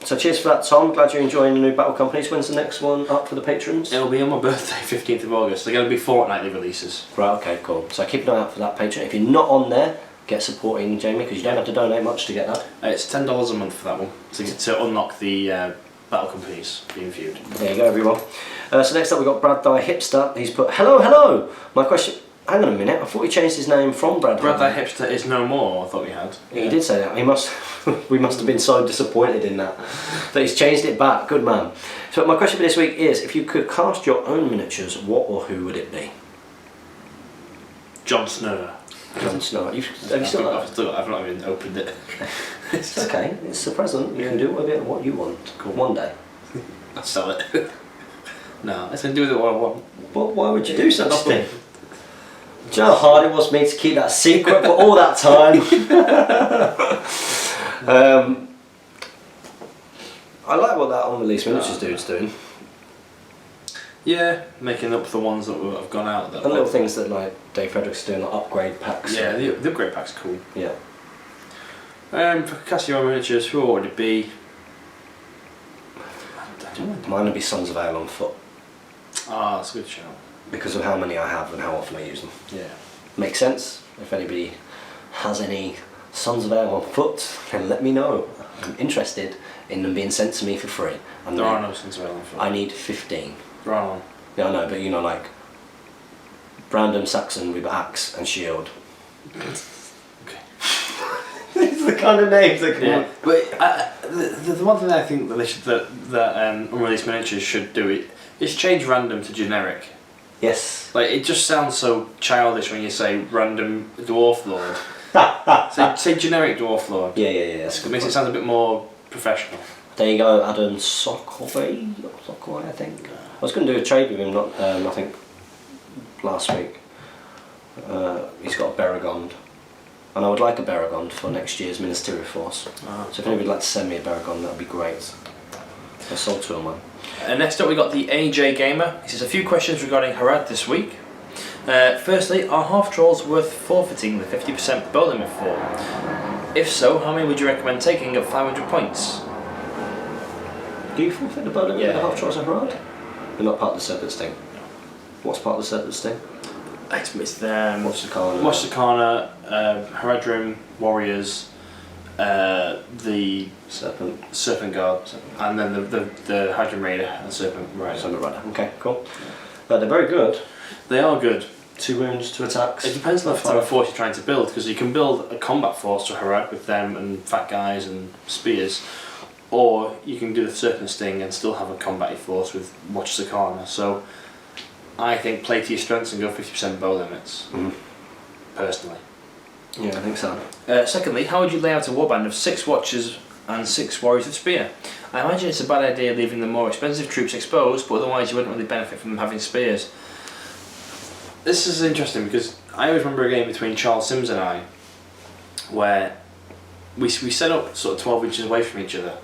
So cheers for that, Tom. Glad you're enjoying the new Battle Companies. When's the next one up for the patrons? It'll be on my birthday, 15th of August. They're going to be fortnightly releases. Right, okay, cool. So keep an eye out for that Patreon. If you're not on there, get supporting Jamie, because you don't have to donate much to get that. It's $10 a month for that one, to unlock the Battle Companies being viewed. There you go, everyone. So next up we've got Brad Dye Hipster. He's put, hello. My question, hang on a minute, I thought he changed his name from Brad Brad Dye Hipster is no more, I thought we had. He did say that. We must have been so disappointed in that he's changed it back. Good man. So my question for this week is, if you could cast your own miniatures, what or who would it be? Jon Snow. Jon Snow. Have you still got that? I've not even opened it. It's okay. It's a present. You can do with it what you want. Cool. One day. I'll sell it. No, it's going to do with it what I want. But why would you do such a thing? Do you know how hard it was for me to keep that secret for all that time? I like what that unreleased miniatures dude's doing. Yeah, making up the ones that have gone out. And little things that like Dave Fredericks doing, like upgrade packs. Yeah, the upgrade pack's cool. Yeah. For casting your own miniatures, who would it be? Mine would be Sons of Ale on foot. Ah, that's a good shout. Because of how many I have and how often I use them. Yeah. Makes sense. If anybody has any Sons of Ale on foot, then let me know. I'm interested in them being sent to me for free. And There are no Sons of Ale on foot. I need 15. There are none. Yeah, I know, but you know, like random Saxon with axe and shield. Okay. These are the kind of names that come up. But the one thing that I think that they should, that unreleased miniatures should do is change random to generic. Yes. Like, it just sounds so childish when you say random dwarf lord. say generic dwarf lord. Yeah. It makes it sound a bit more professional. There you go, Adam Sokoy, I think. I was going to do a trade with him, I think, last week. He's got a Beragond. And I would like a Beragond for next year's Ministerial Force. So if anybody would like to send me a Beragond, that would be great. I sold two of mine. Next up we got the AJ Gamer. He says a few questions regarding Harad this week. Firstly, are half trolls worth forfeiting the 50% bow limit for? If so, how many would you recommend taking at 500 points? Do you forfeit the bow limit with the half trolls and Harad? They're not part of the Serpent Sting. What's part of the Serpent Sting? It's them. Watch the Kana. Watch the Kana, Haradrim, Warriors, the Serpent Guard, and then the Hadron Raider and Serpent Rider. Serpent Rider. Okay, cool. They're very good. They are good. 2 wounds, 2 attacks. It depends on the type of force you're trying to build, because you can build a combat force to Harad with them and fat guys and spears, or you can do the Serpent Sting and still have a combat force with Watch the Corner. So I think play to your strengths and go 50% bow limits, personally. Yeah, I think so. Secondly, how would you lay out a warband of 6 Watchers and 6 Warriors with Spear? I imagine it's a bad idea leaving the more expensive troops exposed, but otherwise you wouldn't really benefit from them having spears. This is interesting because I always remember a game between Charles Sims and I where we set up sort of 12 inches away from each other,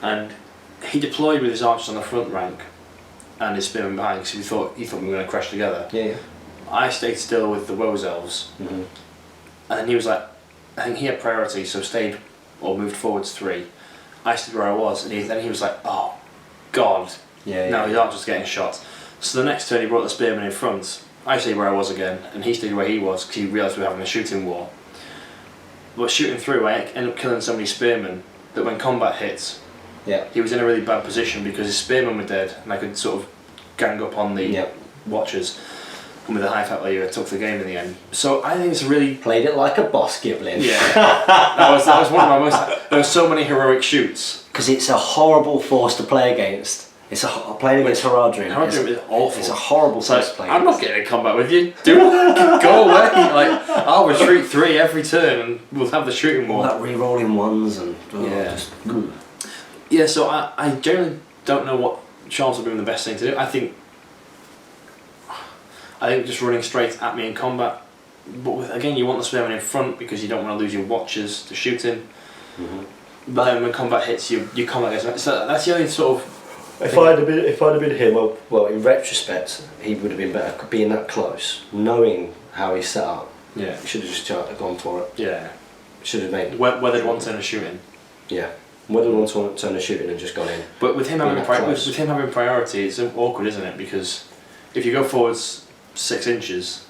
and he deployed with his archers on the front rank and his spearmen behind because he thought we were going to crash together. Yeah. I stayed still with the Woes Elves, and then he was like, I think he had priority, so stayed or moved forwards 3. I stood where I was, and then he was like, oh God, now his archer's getting shot. So the next turn he brought the spearmen in front. I stayed where I was again, and he stayed where he was because he realised we were having a shooting war. But shooting through, I ended up killing so many spearmen that when combat hit, he was in a really bad position because his spearmen were dead, and I could sort of gang up on the Watchers. And with a high fat value, I took the game in the end. So I think it's really played it like a boss, Giblin. Yeah, that was one of my most. There were so many heroic shoots because it's a horrible force to play against. It's playing against Haradrim. Haradrim is awful. It's a horrible force to play. I'm not getting in combat with you. Go away. Like, I'll retreat 3 every turn, and we'll have the shooting war. All that re-rolling ones and Yeah, so I generally don't know what Charles would be the best thing to do. I think just running straight at me in combat. But again, you want the spearman in front because you don't want to lose your watches to shooting. But then when combat hits, your combat goes. So that's the only sort of. If I'd have been him, well, in retrospect, he would have been better being that close, knowing how he's set up. Yeah. He should have just gone for it. Yeah. Should have made. Weathered one turn of shooting. Yeah. Weathered one turn of shooting and just gone in. But with him having priority, it's awkward, isn't it? Because if you go forwards 6 inches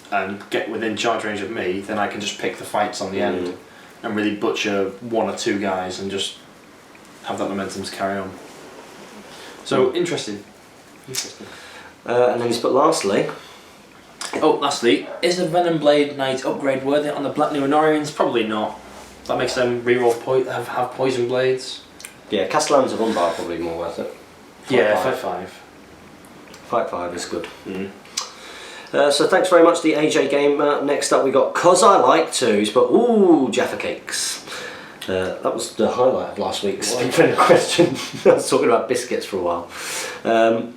and get within charge range of me, then I can just pick the fights on the end and really butcher 1 or 2 guys and just have that momentum to carry on. So interesting. And then he's put lastly. Lastly, is the Venom Blade Knight upgrade worth it on the Black Numenorians? Probably not. That makes them reroll have poison blades. Yeah, Castellans of Umbar probably more worth it. Fight 5. Fight 5 is good. So thanks very much, the AJ Gamer. Next up we got Cause I Like To. He's put, ooh, Jaffa Cakes. That was the highlight of last week's friend question. I was talking about biscuits for a while. The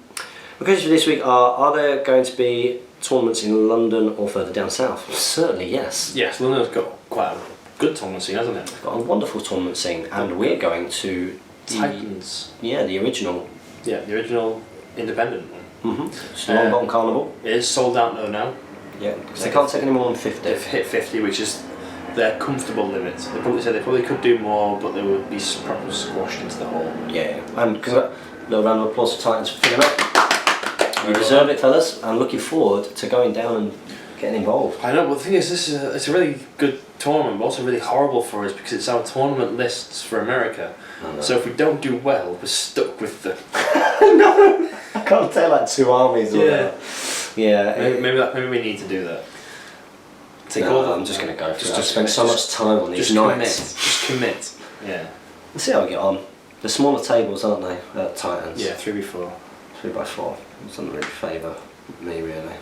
questions for this week are there going to be tournaments in London or further down south? Certainly yes. Yes, London's got quite a good tournament scene, hasn't it? Got a wonderful tournament scene, and we're going to Titans. The original. Yeah, the original independent one. It's the Longbourn Carnival. It is sold out though now. Yeah, because they can't take any more than 50. They've hit 50, which is their comfortable limit. They probably said they probably could do more, but they would be properly squashed into the hole. Yeah, and a little round of applause for Titans for filling up. You deserve it, fellas, and looking forward to going down and getting involved. I know, but the thing is, it's a really good tournament, but also really horrible for us because it's our tournament lists for America. So if we don't do well, we're stuck with the. No, I can't tell like 2 armies. Maybe we need to do that. I'm just going to go for it. I've spent so much time on these nights. Just commit. Yeah. Let's see how we get on. The smaller tables, aren't they, at Titans? Yeah, 3x4. 3x4. It doesn't really favour me, really.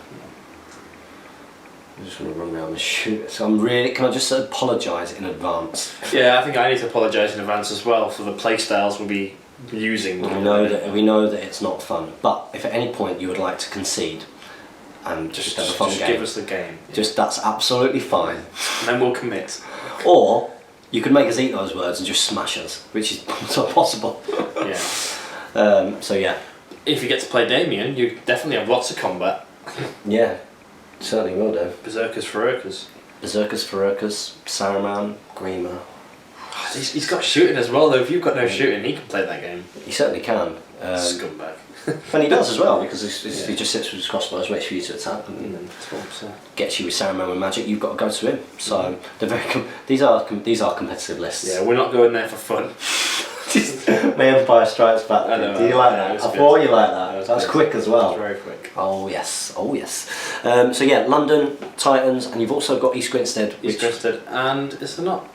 I'm just going to run around and shoot. So can I just apologise in advance? Yeah, I think I need to apologise in advance as well for the playstyles we'll be using. We know that it's not fun, but if at any point you would like to concede and just have a fun game, give us the game. That's absolutely fine. And then we'll commit. Or you could make us eat those words and just smash us, which is possible. Yeah. So yeah. If you get to play Damien, you definitely have lots of combat. Yeah, certainly will do. Berserkers, Ferocers, Saruman, Grima. He's got shooting as well though. If you've got no shooting, he can play that game. He certainly can. Scumbag. And he does as well, because he just sits with his crossbows, waits for you to attack, and then gets you with Saruman with magic. You've got to go to him. So they're very these are competitive lists. Yeah, we're not going there for fun. My Empire Strikes Back. Do you like that? I thought you liked that. That was quick as well. That was very quick. Oh yes. So yeah, London, Titans, and you've also got East Grinstead. East Grinstead, and is there not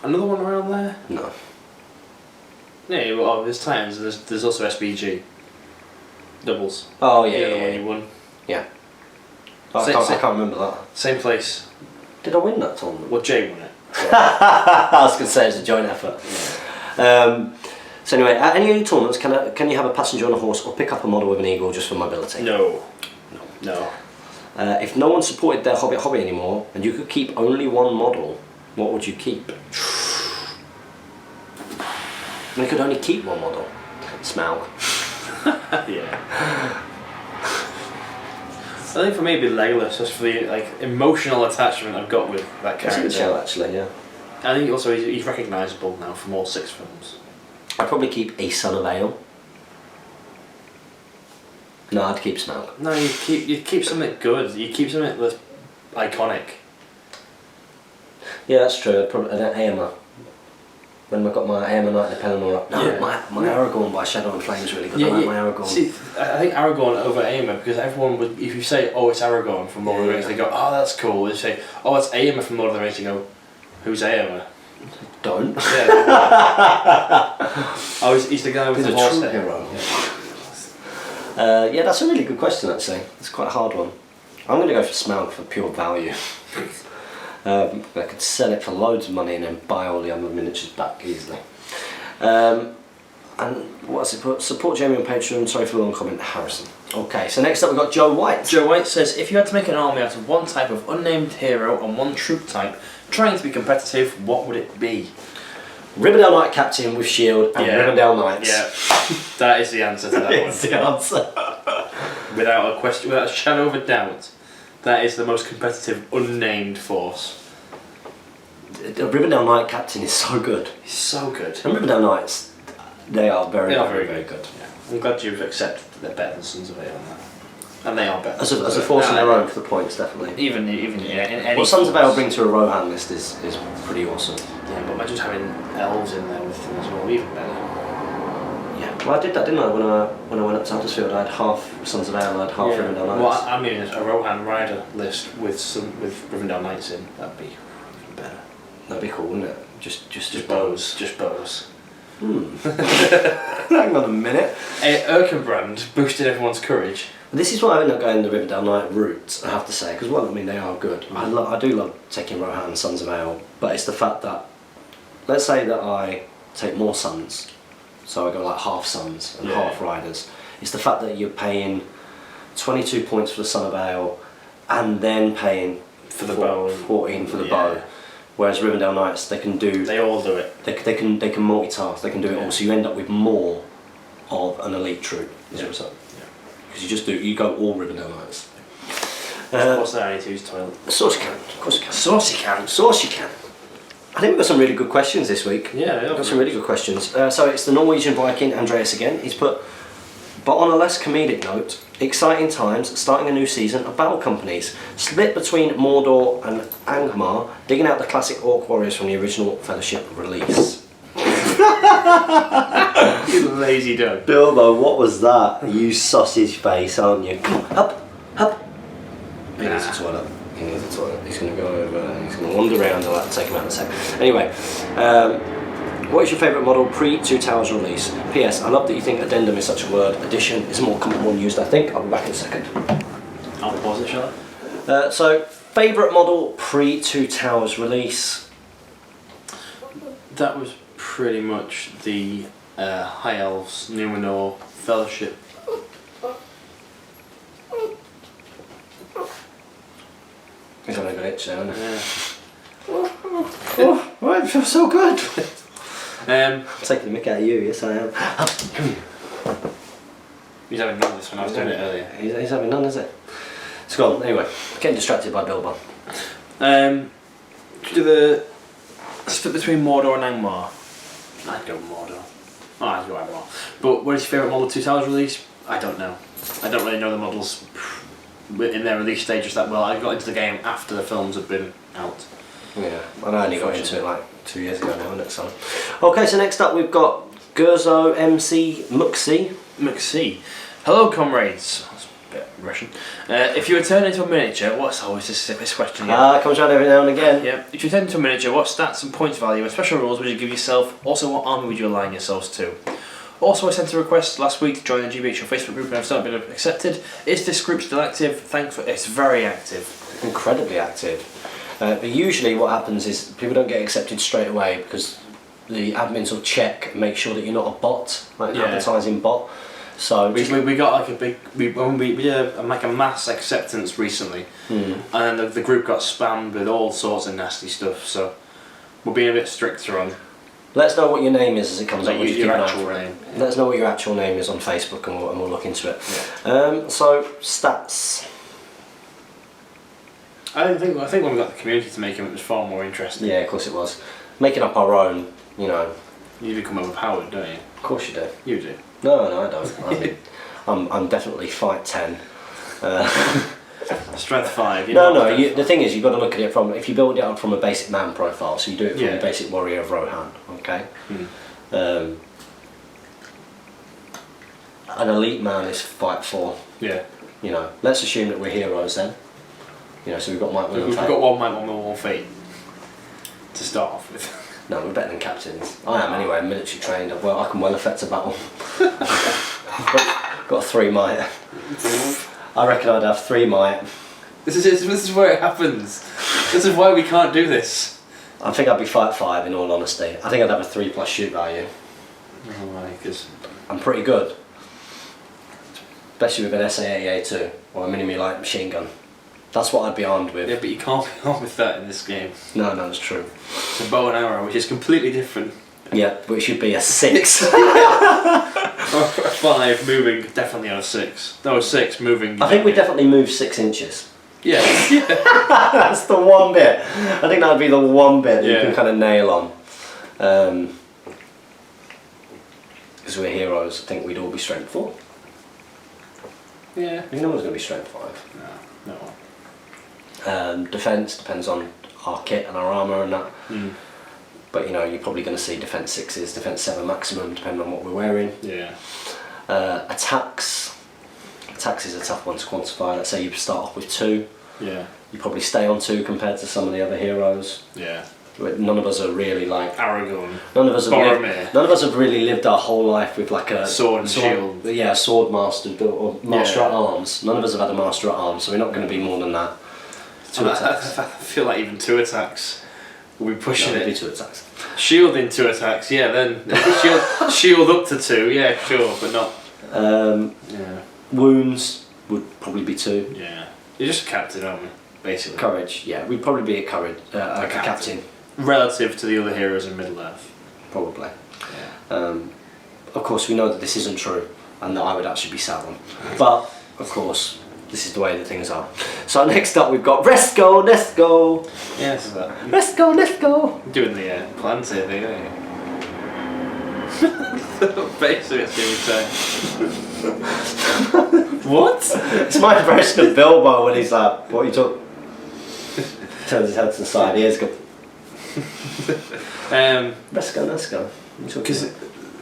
another one around there? No. Yeah, well, there's Titans. There's also SBG. Doubles. Oh yeah, the other one you won. Yeah. I can't remember that. Same place. Did I win that tournament? Well, Jay won it. I was going to say it was a joint effort. Yeah. So anyway, at any of your tournaments, can you have a passenger on a horse or pick up a model with an eagle just for mobility? No. If no one supported their Hobbit hobby anymore and you could keep only one model, what would you keep? And you could only keep one model. Smaug. Yeah. I think for me it'd be Legolas, just for the emotional attachment I've got with that character. That's a good show, actually, yeah. I think also he's recognisable now from all 6 films. I'd probably keep a Son of Ale. No, I'd keep Smaug. No, you keep something good. You keep something that's iconic. Yeah, that's true. I'd probably an Aemma. When I got my Aemma Knight and the Pelennor up. No, yeah. my Aragorn by Shadow and Flame is really good. I like my Aragorn. See, I think Aragorn over Aemma, because everyone would, if you say, oh, it's Aragorn from Lord of the Rings, they go, oh, that's cool. If you say, oh, it's Aemma from Lord of the Rings, you go, who's Aemma? Don't. Yeah. Oh, he's the guy with the horse hair. Hero. Yeah, that's a really good question, actually. It's quite a hard one. I'm going to go for Smaug for pure value. I could sell it for loads of money and then buy all the other miniatures back easily. And what's it put? Support Jamie on Patreon. Sorry for the long comment, Harrison. Okay, so next up we've got Joe White. Joe White says, if you had to make an army out of one type of unnamed hero and one troop type, trying to be competitive, what would it be? Rivendell Knight Captain with shield and Rivendell Knights. Yeah, that is the answer to that one. It's the answer. Without a question, without a shadow of a doubt, that is the most competitive unnamed force. The Rivendell Knight Captain is so good. He's so good. And Rivendell Knights, they are very, very good. Yeah. I'm glad you've accepted that they're better than Sons of Aeon on that. And they are better. As a force on their own for the points, definitely. Even yeah, in any what Sons of force. Aeon bring to a Rohan list is pretty awesome. Yeah, but imagine having elves in there with them as well, even better. Yeah. Well, I did that, didn't I? When I went up to Huddersfield, I had half Sons of Aeon, I had half Rivendell Knights. Well, I mean, a Rohan rider list with Rivendell Knights in, that'd be even better. That'd be cool, wouldn't it? Just bows. Just bows. Hang on a minute. Erkenbrand boosted everyone's courage. This is why I ended up going the Rivendell Knight route, I have to say, because well, I mean, they are good. I do love taking Rohan and Sons of Aeon, but it's the fact that, let's say that I take more Sons, so I go like half Sons and half Riders. It's the fact that you're paying 22 points for the Son of Aeon and then paying for the bow, 14 for the bow. Whereas Rivendell Knights, they can do. They all do it. They can multitask. They can do it all. So you end up with more of an elite troop. Because you go all Rivendell Knights. What's that? I need to use toilet. Saucy can. Of course you can. Saucy can. Saucy can. I think we've got some really good questions this week. Yeah, we've got some really good questions. So it's the Norwegian Viking Andreas again. He's put, but on a less comedic note, exciting times, starting a new season of battle companies. Split between Mordor and Angmar, digging out the classic Orc warriors from the original Fellowship release. You lazy dog. Bilbo, what was that? You sausage face, aren't you? Come on, up. He needs a toilet. He's going to go over and he's going to wander around. I'll have to take him out in a sec. Anyway, what is your favourite model pre-Two Towers release? P.S. I love that you think addendum is such a word. Addition is a more common one used, I think. I'll be back in a second. I'll pause it, shall I? So, favourite model pre-Two Towers release? That was pretty much the High Elves, Numenor, Fellowship. He's having a good itch there, isn't he? Yeah. Oh, it feels so good. I'm taking the mick out of you, yes I am. He's having none of this when I was doing it earlier. He's having none, is it? It's gone. Anyway, getting distracted by Bilbo. Do the split between Mordor and Angmar? I'd go Mordor. Oh, I'd go Angmar. But what is your favourite model 2 Towers release? I don't know. I don't really know the models in their release stages that well. I got into the game after the films had been out. Yeah, and I only got into it like 2 years ago now, isn't it? So, okay, so next up we've got Gurzo MC Muxi. Hello, comrades. That's a bit Russian. If you were turned into a miniature, what's always this question here? Comes around every now and again. Yeah. If you turned into a miniature, what stats and points value and special rules would you give yourself? Also, what army would you align yourselves to? Also, I sent a request last week to join the GBHL Facebook group and I've still not been accepted. Is this group still active? Thanks for it's very active. Incredibly active. But usually what happens is people don't get accepted straight away because the admins will check and make sure that you're not a bot, like an advertising bot. So we got like a big we did like a mass acceptance recently, and the group got spammed with all sorts of nasty stuff. So we're being a bit stricter on. Let us know what your name is as it comes up. Your actual name. Let us know what your actual name is on Facebook and we'll look into it. Yeah. So stats. I think when we got the community to make them, it was far more interesting. Yeah, of course it was. Making up our own, you know. You become overpowered, don't you? Of course you do. You do. No, I don't. I mean, I'm definitely fight 10. Strength 5. The thing is, you've got to look at it from, if you build it up from a basic man profile, so you do it from a basic warrior of Rohan, okay? An elite man is fight 4. Yeah. You know, let's assume that we're heroes then. You know, so we've got Might, Will and Fate. We've got 1 Might, 1 Will, 1 Fate to start off with. No, we're better than captains. I am anyway, I'm military trained. I can well affect a battle. got 3 Might. I reckon I'd have 3 Might. This is where it happens. This is why we can't do this. I think I'd be fight 5 in all honesty. I think I'd have a 3+ shoot value. Because I'm pretty good. Especially with an SA-88-2 or a mini light machine gun. That's what I'd be armed with. yeah, but you can't be armed with that in this game. No, that's true. It's a bow and arrow, which is completely different. Yeah, but it should be a 6. Or a 5 moving, definitely on a 6. No, a 6 moving. I think we definitely move 6 inches. Yeah. That's the one bit. I think that would be the one bit that you can kind of nail on. Because we're heroes, I think we'd all be strength 4. Yeah. I think no one's going to be strength 5. No. Defence depends on our kit and our armour and that. Mm. But you know, you're probably going to see defence 6s, defence 7 maximum, depending on what we're wearing. Yeah. Attacks is a tough one to quantify. Let's say you start off with 2. Yeah. You probably stay on 2 compared to some of the other heroes. Yeah. None of us are really like Aragorn. None of us Boromir. have really lived our whole life with like a Sword and shield. Yeah, sword master or master at arms. None of us have had a master at arms, so we're not going to be more than that. 2 attacks. I feel like even 2 attacks will be pushing No, it. it'd be 2 attacks. Shield in 2 attacks, yeah, then shield up to 2, yeah, sure, but not. Yeah. Wounds would probably be 2. Yeah. You're just a captain, aren't we? Basically. Courage, yeah, we'd probably be a courage, a captain. Relative to the other heroes in Middle Earth. Probably. Yeah. Of course, we know that this isn't true, and that I would actually be Sauron. But of course, this is the way that things are. So next up, we've got let's go. Yeah, that's that. Let's go. Doing the plans here, thing, aren't you? Basically, that's what you're saying. What? It's my impression of Bilbo when he's like, what you took? Turns his head to the side, he is good. Let's go. Because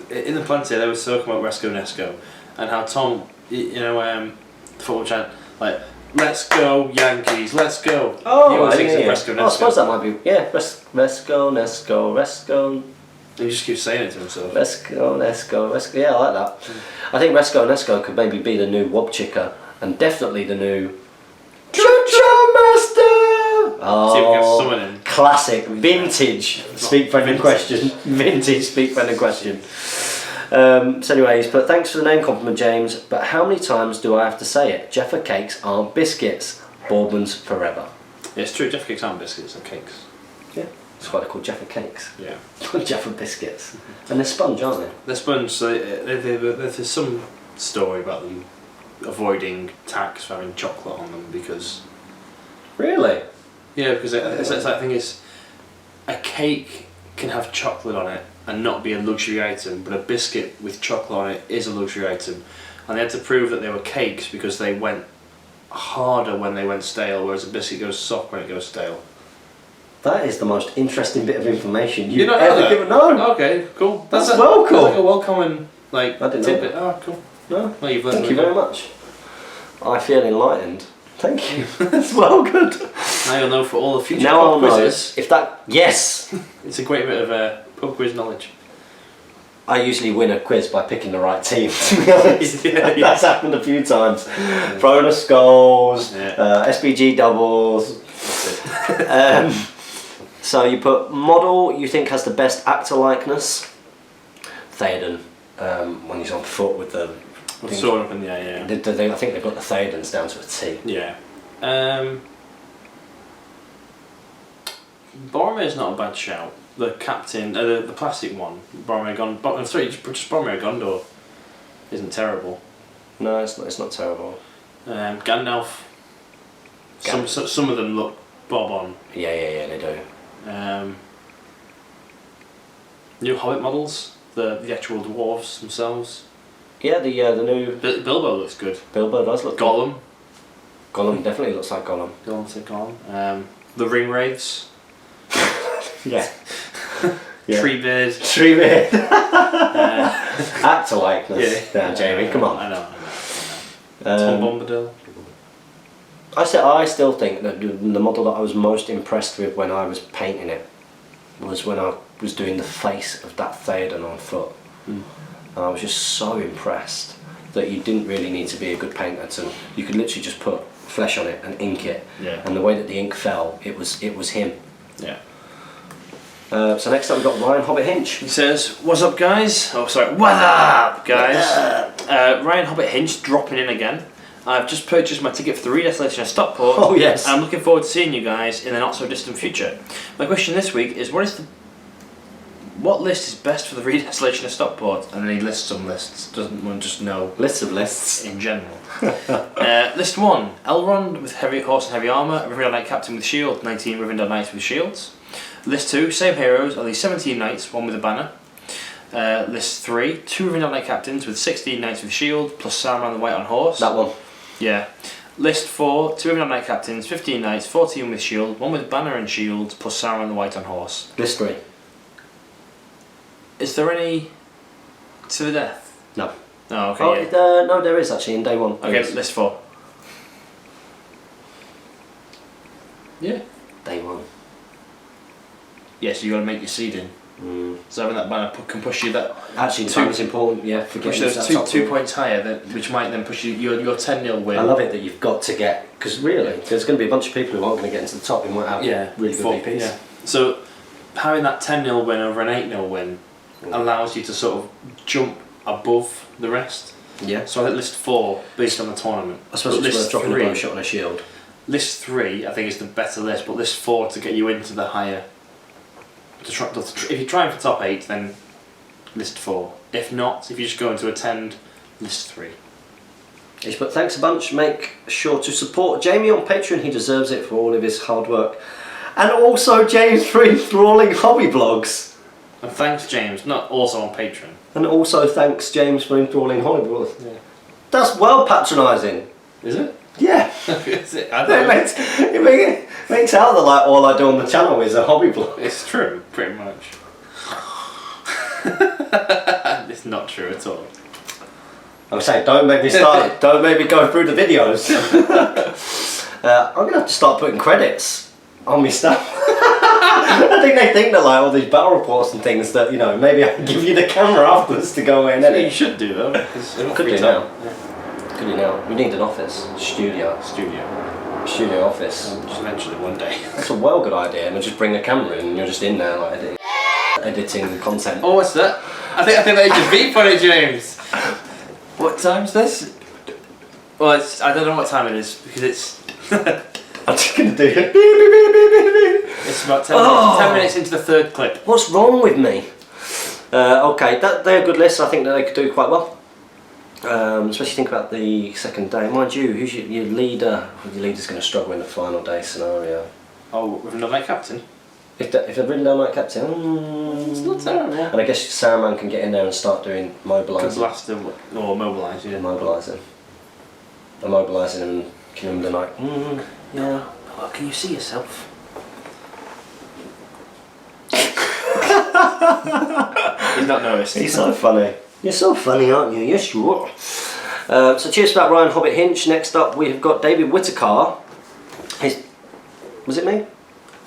in the plans here, they were talking about Resco Nesco and how Tom, the football chant, like, let's go Yankees, let's go. Oh, he always thinks of yeah. Resco Nesco. I suppose that might be, yeah, let's go. He just keeps saying it to himself. Let's go. Yeah, I like that. I think Resco Nesco could maybe be the new Wobchika and definitely the new Cha-Cha Master! See if we can summon him. Classic, vintage speak friend in question. Vintage speak friend in question. So anyways, but thanks for the name compliment, James, but how many times do I have to say it? Jeffa cakes aren't biscuits. Bourbons forever. Yeah, it's true, Jeffa cakes aren't biscuits, they're cakes. Yeah, that's why they're called Jeffa cakes. Yeah. Jeffa biscuits. And they're sponge, aren't they? They're sponge, so there's some story about them avoiding tax for having chocolate on them because... Really? Yeah, because it's that thing is, a cake can have chocolate on it and not be a luxury item, but a biscuit with chocolate on it is a luxury item. And they had to prove that they were cakes because they went harder when they went stale, whereas a biscuit goes soft when it goes stale. That is the most interesting bit of information You you've not ever know given. No. Okay, cool. That's well cool. That's like a well common I didn't know tidbit. that. Oh, cool. No. Well, you've learned Thank you very much. I feel enlightened. Thank you. That's well good. Now you'll know for all the future Now I'll pub know quizzes. if that. Yes. It's a great bit of pub quiz knowledge. I usually win a quiz by picking the right team. To be honest, that's happened a few times. Throwing us goals, SBG doubles. So you put model you think has the best actor likeness. Theoden, when he's on foot with the Sword up in the air, yeah. I think they've got the Theodens down to a T. Yeah. Boromir's not a bad shout. The captain, the plastic one, Boromir Gondor. Sorry, just Boromir Gondor isn't terrible. No, it's not terrible. Gandalf. Some of them look bob on. Yeah, they do. New Hobbit models, the actual dwarves themselves. Yeah, the new Bilbo looks good. Bilbo does look Gollum. good. Gollum definitely looks like Gollum. Gollum. The ring wraiths. Yeah. Treebeard. Treebeard. Actor likeness. Yeah. Jamie, come on. I know. Tom Bombadil. I still think that the model that I was most impressed with when I was painting it was when I was doing the face of that Theoden on foot. And I was just so impressed that you didn't really need to be a good painter you could literally just put flesh on it and ink it. Yeah. And the way that the ink fell, it was him. Yeah. So next up we've got Ryan Hobbit Hinch. He says, "What's up, guys?" Oh, sorry, what up, guys? Ryan Hobbit Hinch dropping in again. I've just purchased my ticket for the redestination of Stockport. Oh yes. I'm looking forward to seeing you guys in the not so distant future. My question this week is, what list is best for the redestination of Stockport? And then he lists some lists. Doesn't want to just know Lists of lists. in general. List 1: Elrond with heavy horse and heavy armour, Rivendell Knight Captain with shield, 19 Rivendell Knights with shields. List 2: same heroes, only 17 knights, one with a banner. List 3: 2 Rivendell Knight Captains with 16 knights with shield, plus Saruman the White on horse. That one. Yeah. List 4: 2 Rivendell Knight Captains, 15 knights, 14 with shield, one with banner and shield, plus Saruman the White on horse. List 3. Is there any to the death? No. Oh, okay. Yeah. No, there is actually in day 1. Okay, list 4. Yeah. Day 1. Yeah, so you got to make your seeding. So having that banner can push you that. Actually, it's important. Yeah, for Push getting those that two points higher, which might then push you your 10-0 win. I love it that you've got to get, because really, there's going to be a bunch of people who aren't going to get into the top who might have really good VPs. Yeah. So having that 10-0 win over an 8-0 win allows you to sort of jump above the rest. Yeah. So I think list 4 based on the tournament. I suppose it's worth dropping a bow shot on a shield. List 3 I think is the better list, but list 4 to get you into the higher. If you're trying for top 8, then list 4. If not, if you just go into attend, list 3. But thanks a bunch. Make sure to support Jamie on Patreon. He deserves it for all of his hard work. And also James for enthralling hobby blogs. And thanks James, not also on Patreon. And also thanks James for enthralling hobby blogs. Yeah. That's well patronising. Is it? Yeah. Is it? It makes out that like all I do on the channel is a hobby blog. It's true, pretty much. It's not true at all. I'm saying don't make me start. Don't make me go through the videos. I'm gonna have to start putting credits on my stuff. I think they think that like all these battle reports and things that maybe I can give you the camera afterwards to go away and edit. You should do though. Could do now. Could do now. We need an office, studio office. Just mention it one day. That's a well good idea. And just bring the camera in and you're just in there like editing content. Oh, what's that? I think they just beep on it, James. What time's this? Well, I don't know what time it is because it's. I'm just gonna do it. It's about 10 minutes into the third clip. What's wrong with me? Okay, they're a good list. I think that they could do quite well. Especially think about the second day. Mind you, who's your leader? Your leader's going to struggle in the final day scenario. Oh, with another captain? If they've written down like captain, it's not terrible. And I guess Saruman can get in there and start doing mobilising. Could blast him or mobilise, yeah. Mobilising and killing them like, yeah. Well, can you see yourself? He's not noticed. He's so funny. You're so funny, aren't you? Yes, you are. So cheers for that, Ryan Hobbit Hinch. Next up, we have got David Whittaker. Was it me?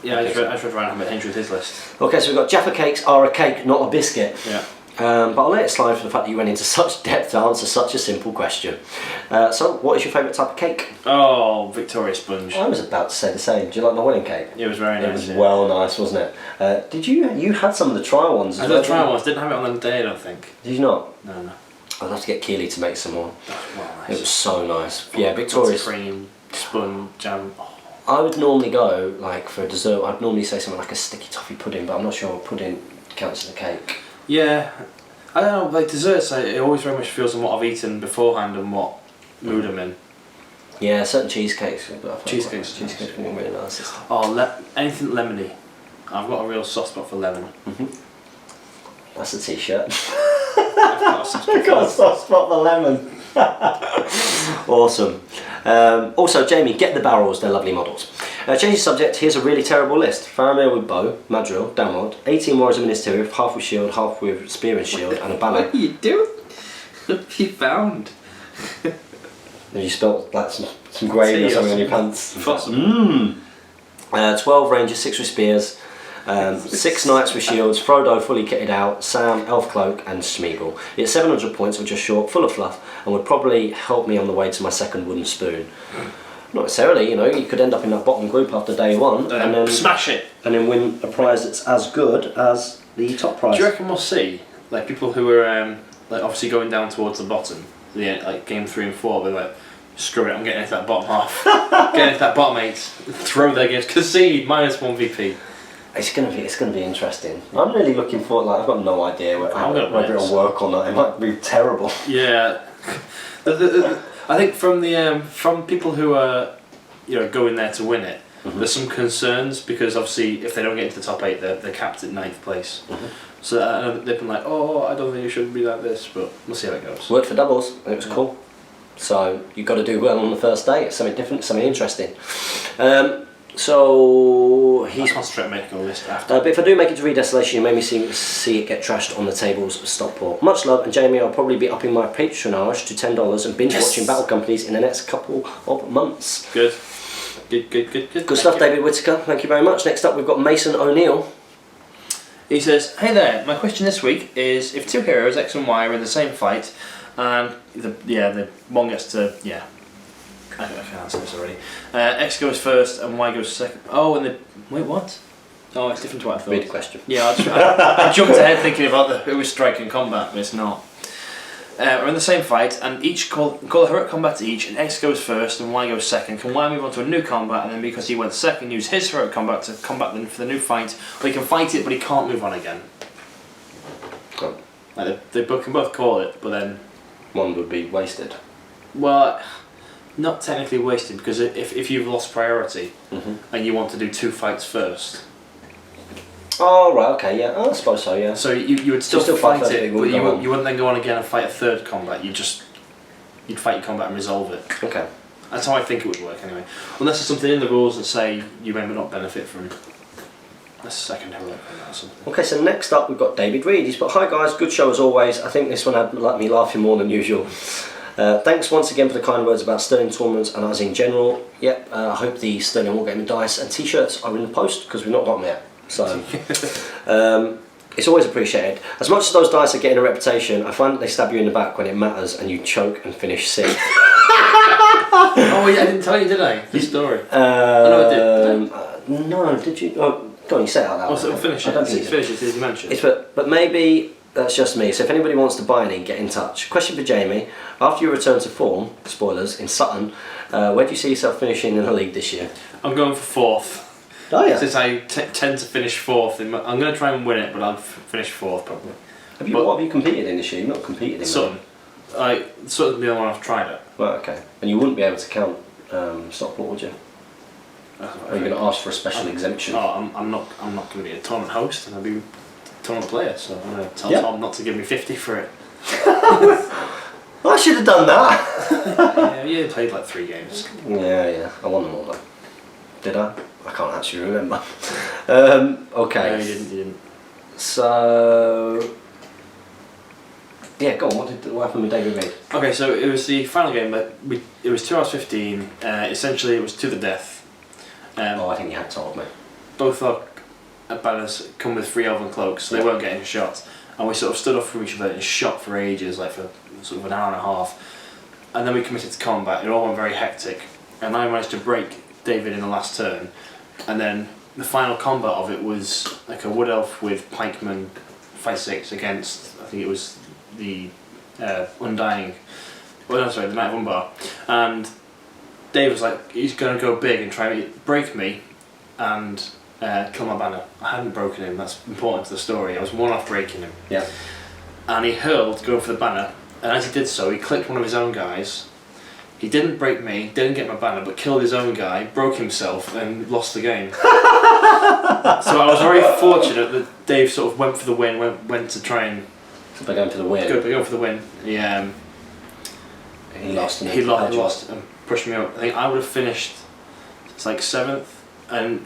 Yeah, I just read Ryan Hobbit Hinch with his list. Okay, so we've got Jaffa cakes are a cake, not a biscuit. Yeah. But I'll let it slide for the fact that you went into such depth to answer such a simple question. So, what is your favourite type of cake? Oh, Victoria Sponge. I was about to say the same. Do you like my wedding cake? It was very nice. It was well nice, wasn't it? Did you had some of the trial ones as well? I did the trial ones, didn't have it on the day, I don't think. Did you not? No. I'll have to get Keely to make some more. Well, nice. It was so nice. Yeah, Victoria's cream, spun, jam. Oh. I would normally go, like for a dessert, I'd normally say something like a sticky toffee pudding, but I'm not sure pudding counts as a cake. Yeah. I don't know, like desserts, it always very much feels on what I've eaten beforehand and what mood I'm in. Yeah, certain cheesecakes. Cheesecakes can be really nice. Oh, anything lemony. I've got a real soft spot for lemon. That's a t-shirt. I've got a soft spot for lemon. Awesome. Also, Jamie, get the barrels, they're lovely models. Change the subject, here's a really terrible list. Faramir with bow, Madril, Downward, 18 warriors of Ministerial, half with shield, half with spear and shield, and a banner. What are you doing? What have you found? Have you spelt like some gravy or something on your pants? 12 rangers, 6 with spears, 6 knights with shields, Frodo fully kitted out, Sam, elf cloak, and Smeagol. It's 700 points, which are short, full of fluff, and would probably help me on the way to my second wooden spoon. Not necessarily, you know, you could end up in that bottom group after day one and then smash it. and then win a prize that's as good as the top prize. Do you reckon we'll see like people who are like obviously going down towards the bottom, like game 3 and 4, they're like, screw it, I'm getting into that bottom half, getting into that bottom 8, throw their games, concede -1 VP. It's gonna be interesting. I'm really looking for I've got no idea whether it'll work or not. It might be terrible. Yeah, I think from people who are going there to win it, there's some concerns because obviously if they don't get into the top 8, they're capped at 9th place. So they've been like, oh, I don't think it should be like this, but we'll see how it goes. Worked for doubles. It was cool. So you've got to do well on the first day. It's something different, something interesting. So he's. I'll concentrate on making a list after. But if I do make it to Redestination, you made me see it get trashed on the tables of Stockport. Much love, and Jamie, I'll probably be upping my patronage to $10 and binge watching Battle Companies in the next couple of months. Good. Good stuff, David Whittaker. Thank you very much. Next up, we've got Mason O'Neill. He says, hey there, my question this week is if two heroes, X and Y, are in the same fight, and the one gets to, I can answer this already. X goes first and Y goes second. Oh, wait, what? Oh, it's different to what I thought. Read the question. Yeah, I jumped ahead thinking about who was striking combat, but it's not. We're in the same fight, and each call a heroic combat to each, and X goes first and Y goes second. Can Y move on to a new combat, and then because he went second, use his heroic combat to combat them for the new fight, or he can fight it, but he can't move on again? Oh. Like they can both call it, but then One would be wasted. well, not technically wasted because if you've lost priority and you want to do 2 fights first, Oh, right, okay, yeah. I suppose so, yeah. so you would still fight fight first, it, but but you wouldn't go on. you wouldn't then go on again and fight a third combat. You'd fight your combat and resolve it. Okay. That's how I think it would work anyway. Unless there's something in the rules that say you may not benefit from a second heroic combat or something. Okay, so next up we've got David Reed. He's put, hi guys, good show as always. I think this one had me laughing more than usual. Thanks once again for the kind words about Sterling tournaments and us in general. Yep, I hope the Sterling Wargaming dice and t-shirts are in the post because we've not got them yet. So it's always appreciated. As much as those dice are getting a reputation, I find that they stab you in the back when it matters and you choke and finish sick. Oh yeah, I didn't tell you, did I? The story. No, I did. No, did you? Oh, go on, you say it out loud. Oh, so finish I it. don't think you did. Finish it, as you mentioned. It's but maybe that's just me. So if anybody wants to buy any, get in touch. Question for Jamie: after you return to form, spoilers, in Sutton, where do you see yourself finishing in the league this year? I'm going for 4th. Oh yeah. Since I tend to finish 4th, I'm going to try and win it, but I'll finish 4th probably. What have you competed in this year? You've not competed in Sutton. Sutton's the only one I've tried it. Right, okay. And you wouldn't be able to count Stockport, would you? Or are you going to ask for a special exemption? Oh, I'm not going to be a tournament host, and I'll be a tournament player, so I'm going to tell Yeah. Tom not to give me 50 for it. I should have done that. Yeah, you played like 3 games. Yeah. I won them all though. Did I? I can't actually remember. Okay. No, you didn't. So yeah, go on. What happened with David Reed? Okay, so it was the final game, but it was 2 hours 15. Essentially, it was to the death. I think you had told me. Both our banners come with 3 elven cloaks, so they weren't getting shot. And we sort of stood off from each other and shot for ages, like for sort of an hour and a half. And then we committed to combat. It all went very hectic. And I managed to break David in the last turn. And then the final combat of it was like a wood elf with pikemen 5/6 against, I think it was the Undying. Well, no, sorry, the Knight of Umbar. And Dave was like, he's going to go big and try and break me and kill my banner. I hadn't broken him, that's important to the story. I was one off breaking him. Yeah. And he hurled, going for the banner, and as he did so, he clicked one of his own guys. He didn't break me, didn't get my banner, but killed his own guy, broke himself, and lost the game. So I was very fortunate that Dave sort of went for the win, went to try and... By going for the win. Go for the win. He lost. He lost and pushed me out. I think I would have finished, it's like 7th, and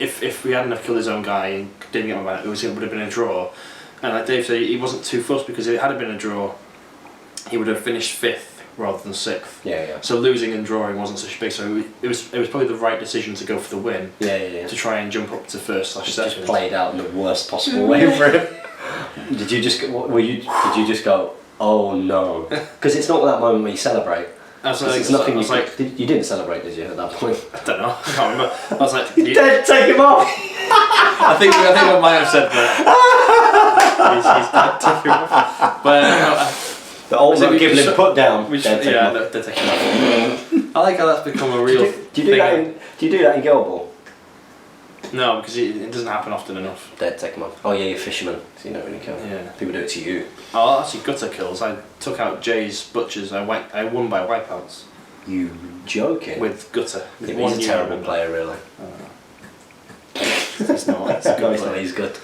if we hadn't have killed his own guy and didn't get my banner, it would have been a draw. And like Dave said, he wasn't too fussed because if it had been a draw, he would have finished 5th rather than 6th. Yeah. So losing and drawing wasn't such a big. So it was probably the right decision to go for the win. Yeah. To try and jump up to 1st/2nd. Just played out in the worst possible way for him. Did you just go, oh no? Because it's not that moment where you celebrate. I was There's nothing you didn't celebrate, did you, at that point? I don't know. I can't remember. I was like, Dead, take him off! I think I might have said that. He's dead. Take him off. But the old Giblin put down. They're taking off. I like how that's become a real. Do you do that in Gelball? No, because it doesn't happen often enough. Dead, take him off. Oh yeah, you're fisherman, so you don't really kill. Yeah. People do it to you. Oh, actually, gutter kills. I took out Jay's butchers. I won by wipeouts. You joking? With gutter. Yeah, he's a terrible player, really. He's not. It's a good player. He's good.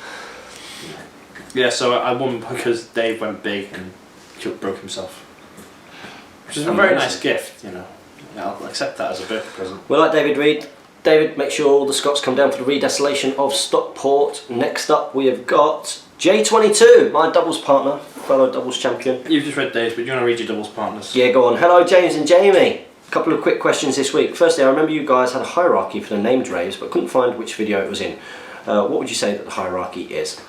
Yeah, so I won because Dave went big and broke himself. Which is a very nice gift, you know. Yeah, I'll accept that as a birthday present. We're like David Reed. David, make sure all the Scots come down for the redesolation of Stockport. Next up, we have got J22, my doubles partner, fellow doubles champion. You've just read Dave's, but do you want to read your doubles partners? Yeah, go on. Hello, James and Jamie. A couple of quick questions this week. Firstly, I remember you guys had a hierarchy for the named raves, but couldn't find which video it was in. What would you say that the hierarchy is?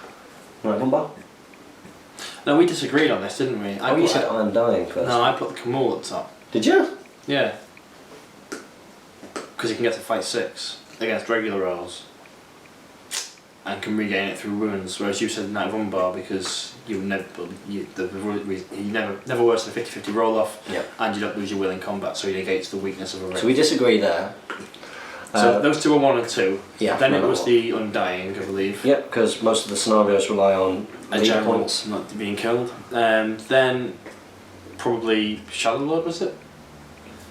Right, Bombard? No, we disagreed on this, didn't we? You said I'm dying first. No, I put the Kamul at the top. Did you? Yeah. Because he can get to fight 6 against regular rolls and can regain it through ruins, whereas you said Knight of Umbar because he never works than a 50-50 roll off, and you don't lose your will in combat, so he negates the weakness of a race. So we disagree there. So those two are 1 and 2. Yeah. Then it was the Undying, I believe. Yeah, because most of the scenarios rely on a general points not being killed. Then probably Shadow Lord, was it?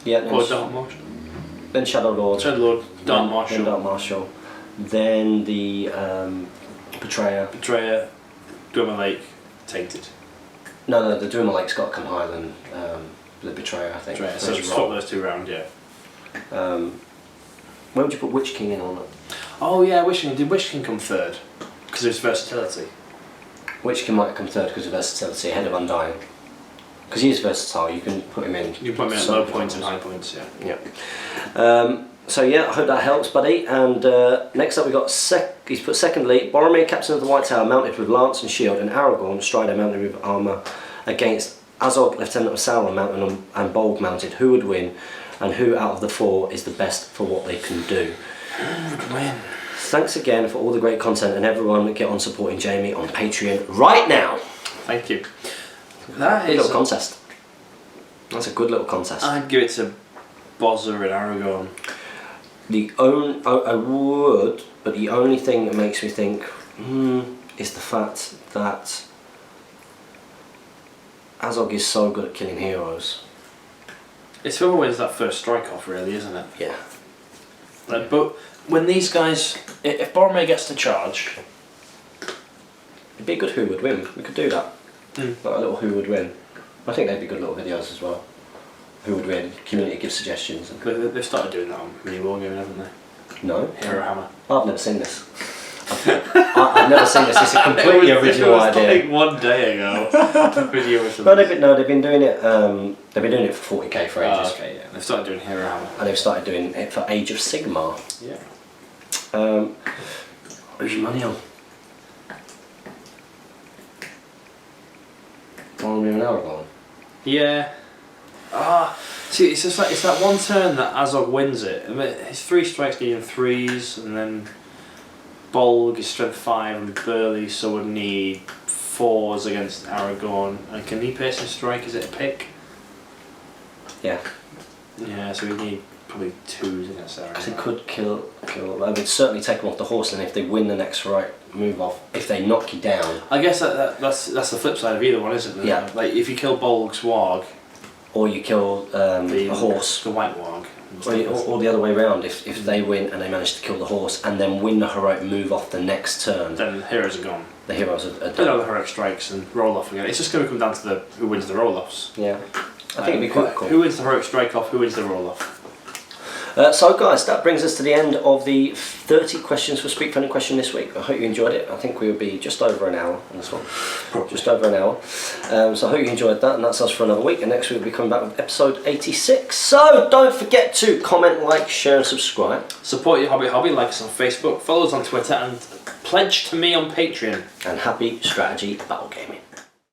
Yeah. Or Dark Marshal. Then Shadow Lord. Shadow Lord, Dark Marshal. Then Dark Marshal. Then the Betrayer. Betrayer, Dwemer Lake, Tainted. No, the Dwemer Lake's got to come higher than the Betrayer, I think. Betrayer. So swap those two round, yeah. Where would you put Witch King in on it? Oh yeah, Witch King. Did Witch King come third? Because of his versatility. Witch King might come third because of versatility, ahead of Undying. Because he is versatile, you can put him in. You can put him in at low points and high points, yeah. Yeah. So yeah, I hope that helps, buddy. And next up we got he's put secondly, Boromir, Captain of the White Tower, mounted with lance and shield, and Aragorn, Strider, mounted with armour, against Azog, Lieutenant of Sauron, mounted and Bolg mounted. Who would win, and who out of the 4 is the best for what they can do? Who would win? Thanks again for all the great content, and everyone get on supporting Jamie on Patreon right now. Thank you. That is a little contest. That's a good little contest. I'd give it to Bozza and Aragorn. I would, but the only thing that makes me think is the fact that Azog is so good at killing heroes. It's whoever wins that first strike off, really, isn't it? Yeah. Like, but when these guys, if Boromir gets to charge, it'd be a good who would win. We could do that. Like a little who would win. I think they'd be good little videos as well. Who would win? Community gives suggestions. They've started doing that on Mini Wargaming, haven't they? No. Hero Hammer. I've never seen this. I've never seen this. It's a completely original idea. Like 1 day ago. Video was they've been doing it. They've been doing it for 40k for ages. Oh, okay, yeah. They've started doing Hero Hammer. And they've started doing it for Age of Sigmar. Yeah. Who's your money on? Boromir and Aragorn. Yeah. See, it's just like it's that one turn that Azog wins it. I mean, his 3 strikes needing 3s, and then Bolg is strength 5 and Burley, so would need 4s against Aragorn. And can he pierce his strike? Is it a pick? Yeah. Yeah, so we need probably 2s against Aragorn. Because he could kill. I would certainly take him off the horse, and if they win the next right move off, if they knock you down. I guess that's the flip side of either one, isn't it? Yeah. Like if you kill Bolg's Warg, or you kill a horse, the White Warg, or the other way around. If they win and they manage to kill the horse and then win the heroic move off the next turn, then the heroes are gone. The heroes are done. Then all the heroic strikes and roll off again. It's just going to come down to who wins the roll offs. Yeah, I think it'd be quite cool. Who wins the heroic strike off? Who wins the roll off? So guys, that brings us to the end of the 30 questions for Speak Friendly Question this week. I hope you enjoyed it. I think we will be just over an hour on this one. Probably. Just over an hour. So I hope you enjoyed that, and that's us for another week. And next week we'll be coming back with episode 86. So don't forget to comment, like, share and subscribe. Support your hobby, like us on Facebook, follow us on Twitter, and pledge to me on Patreon. And happy strategy battle gaming.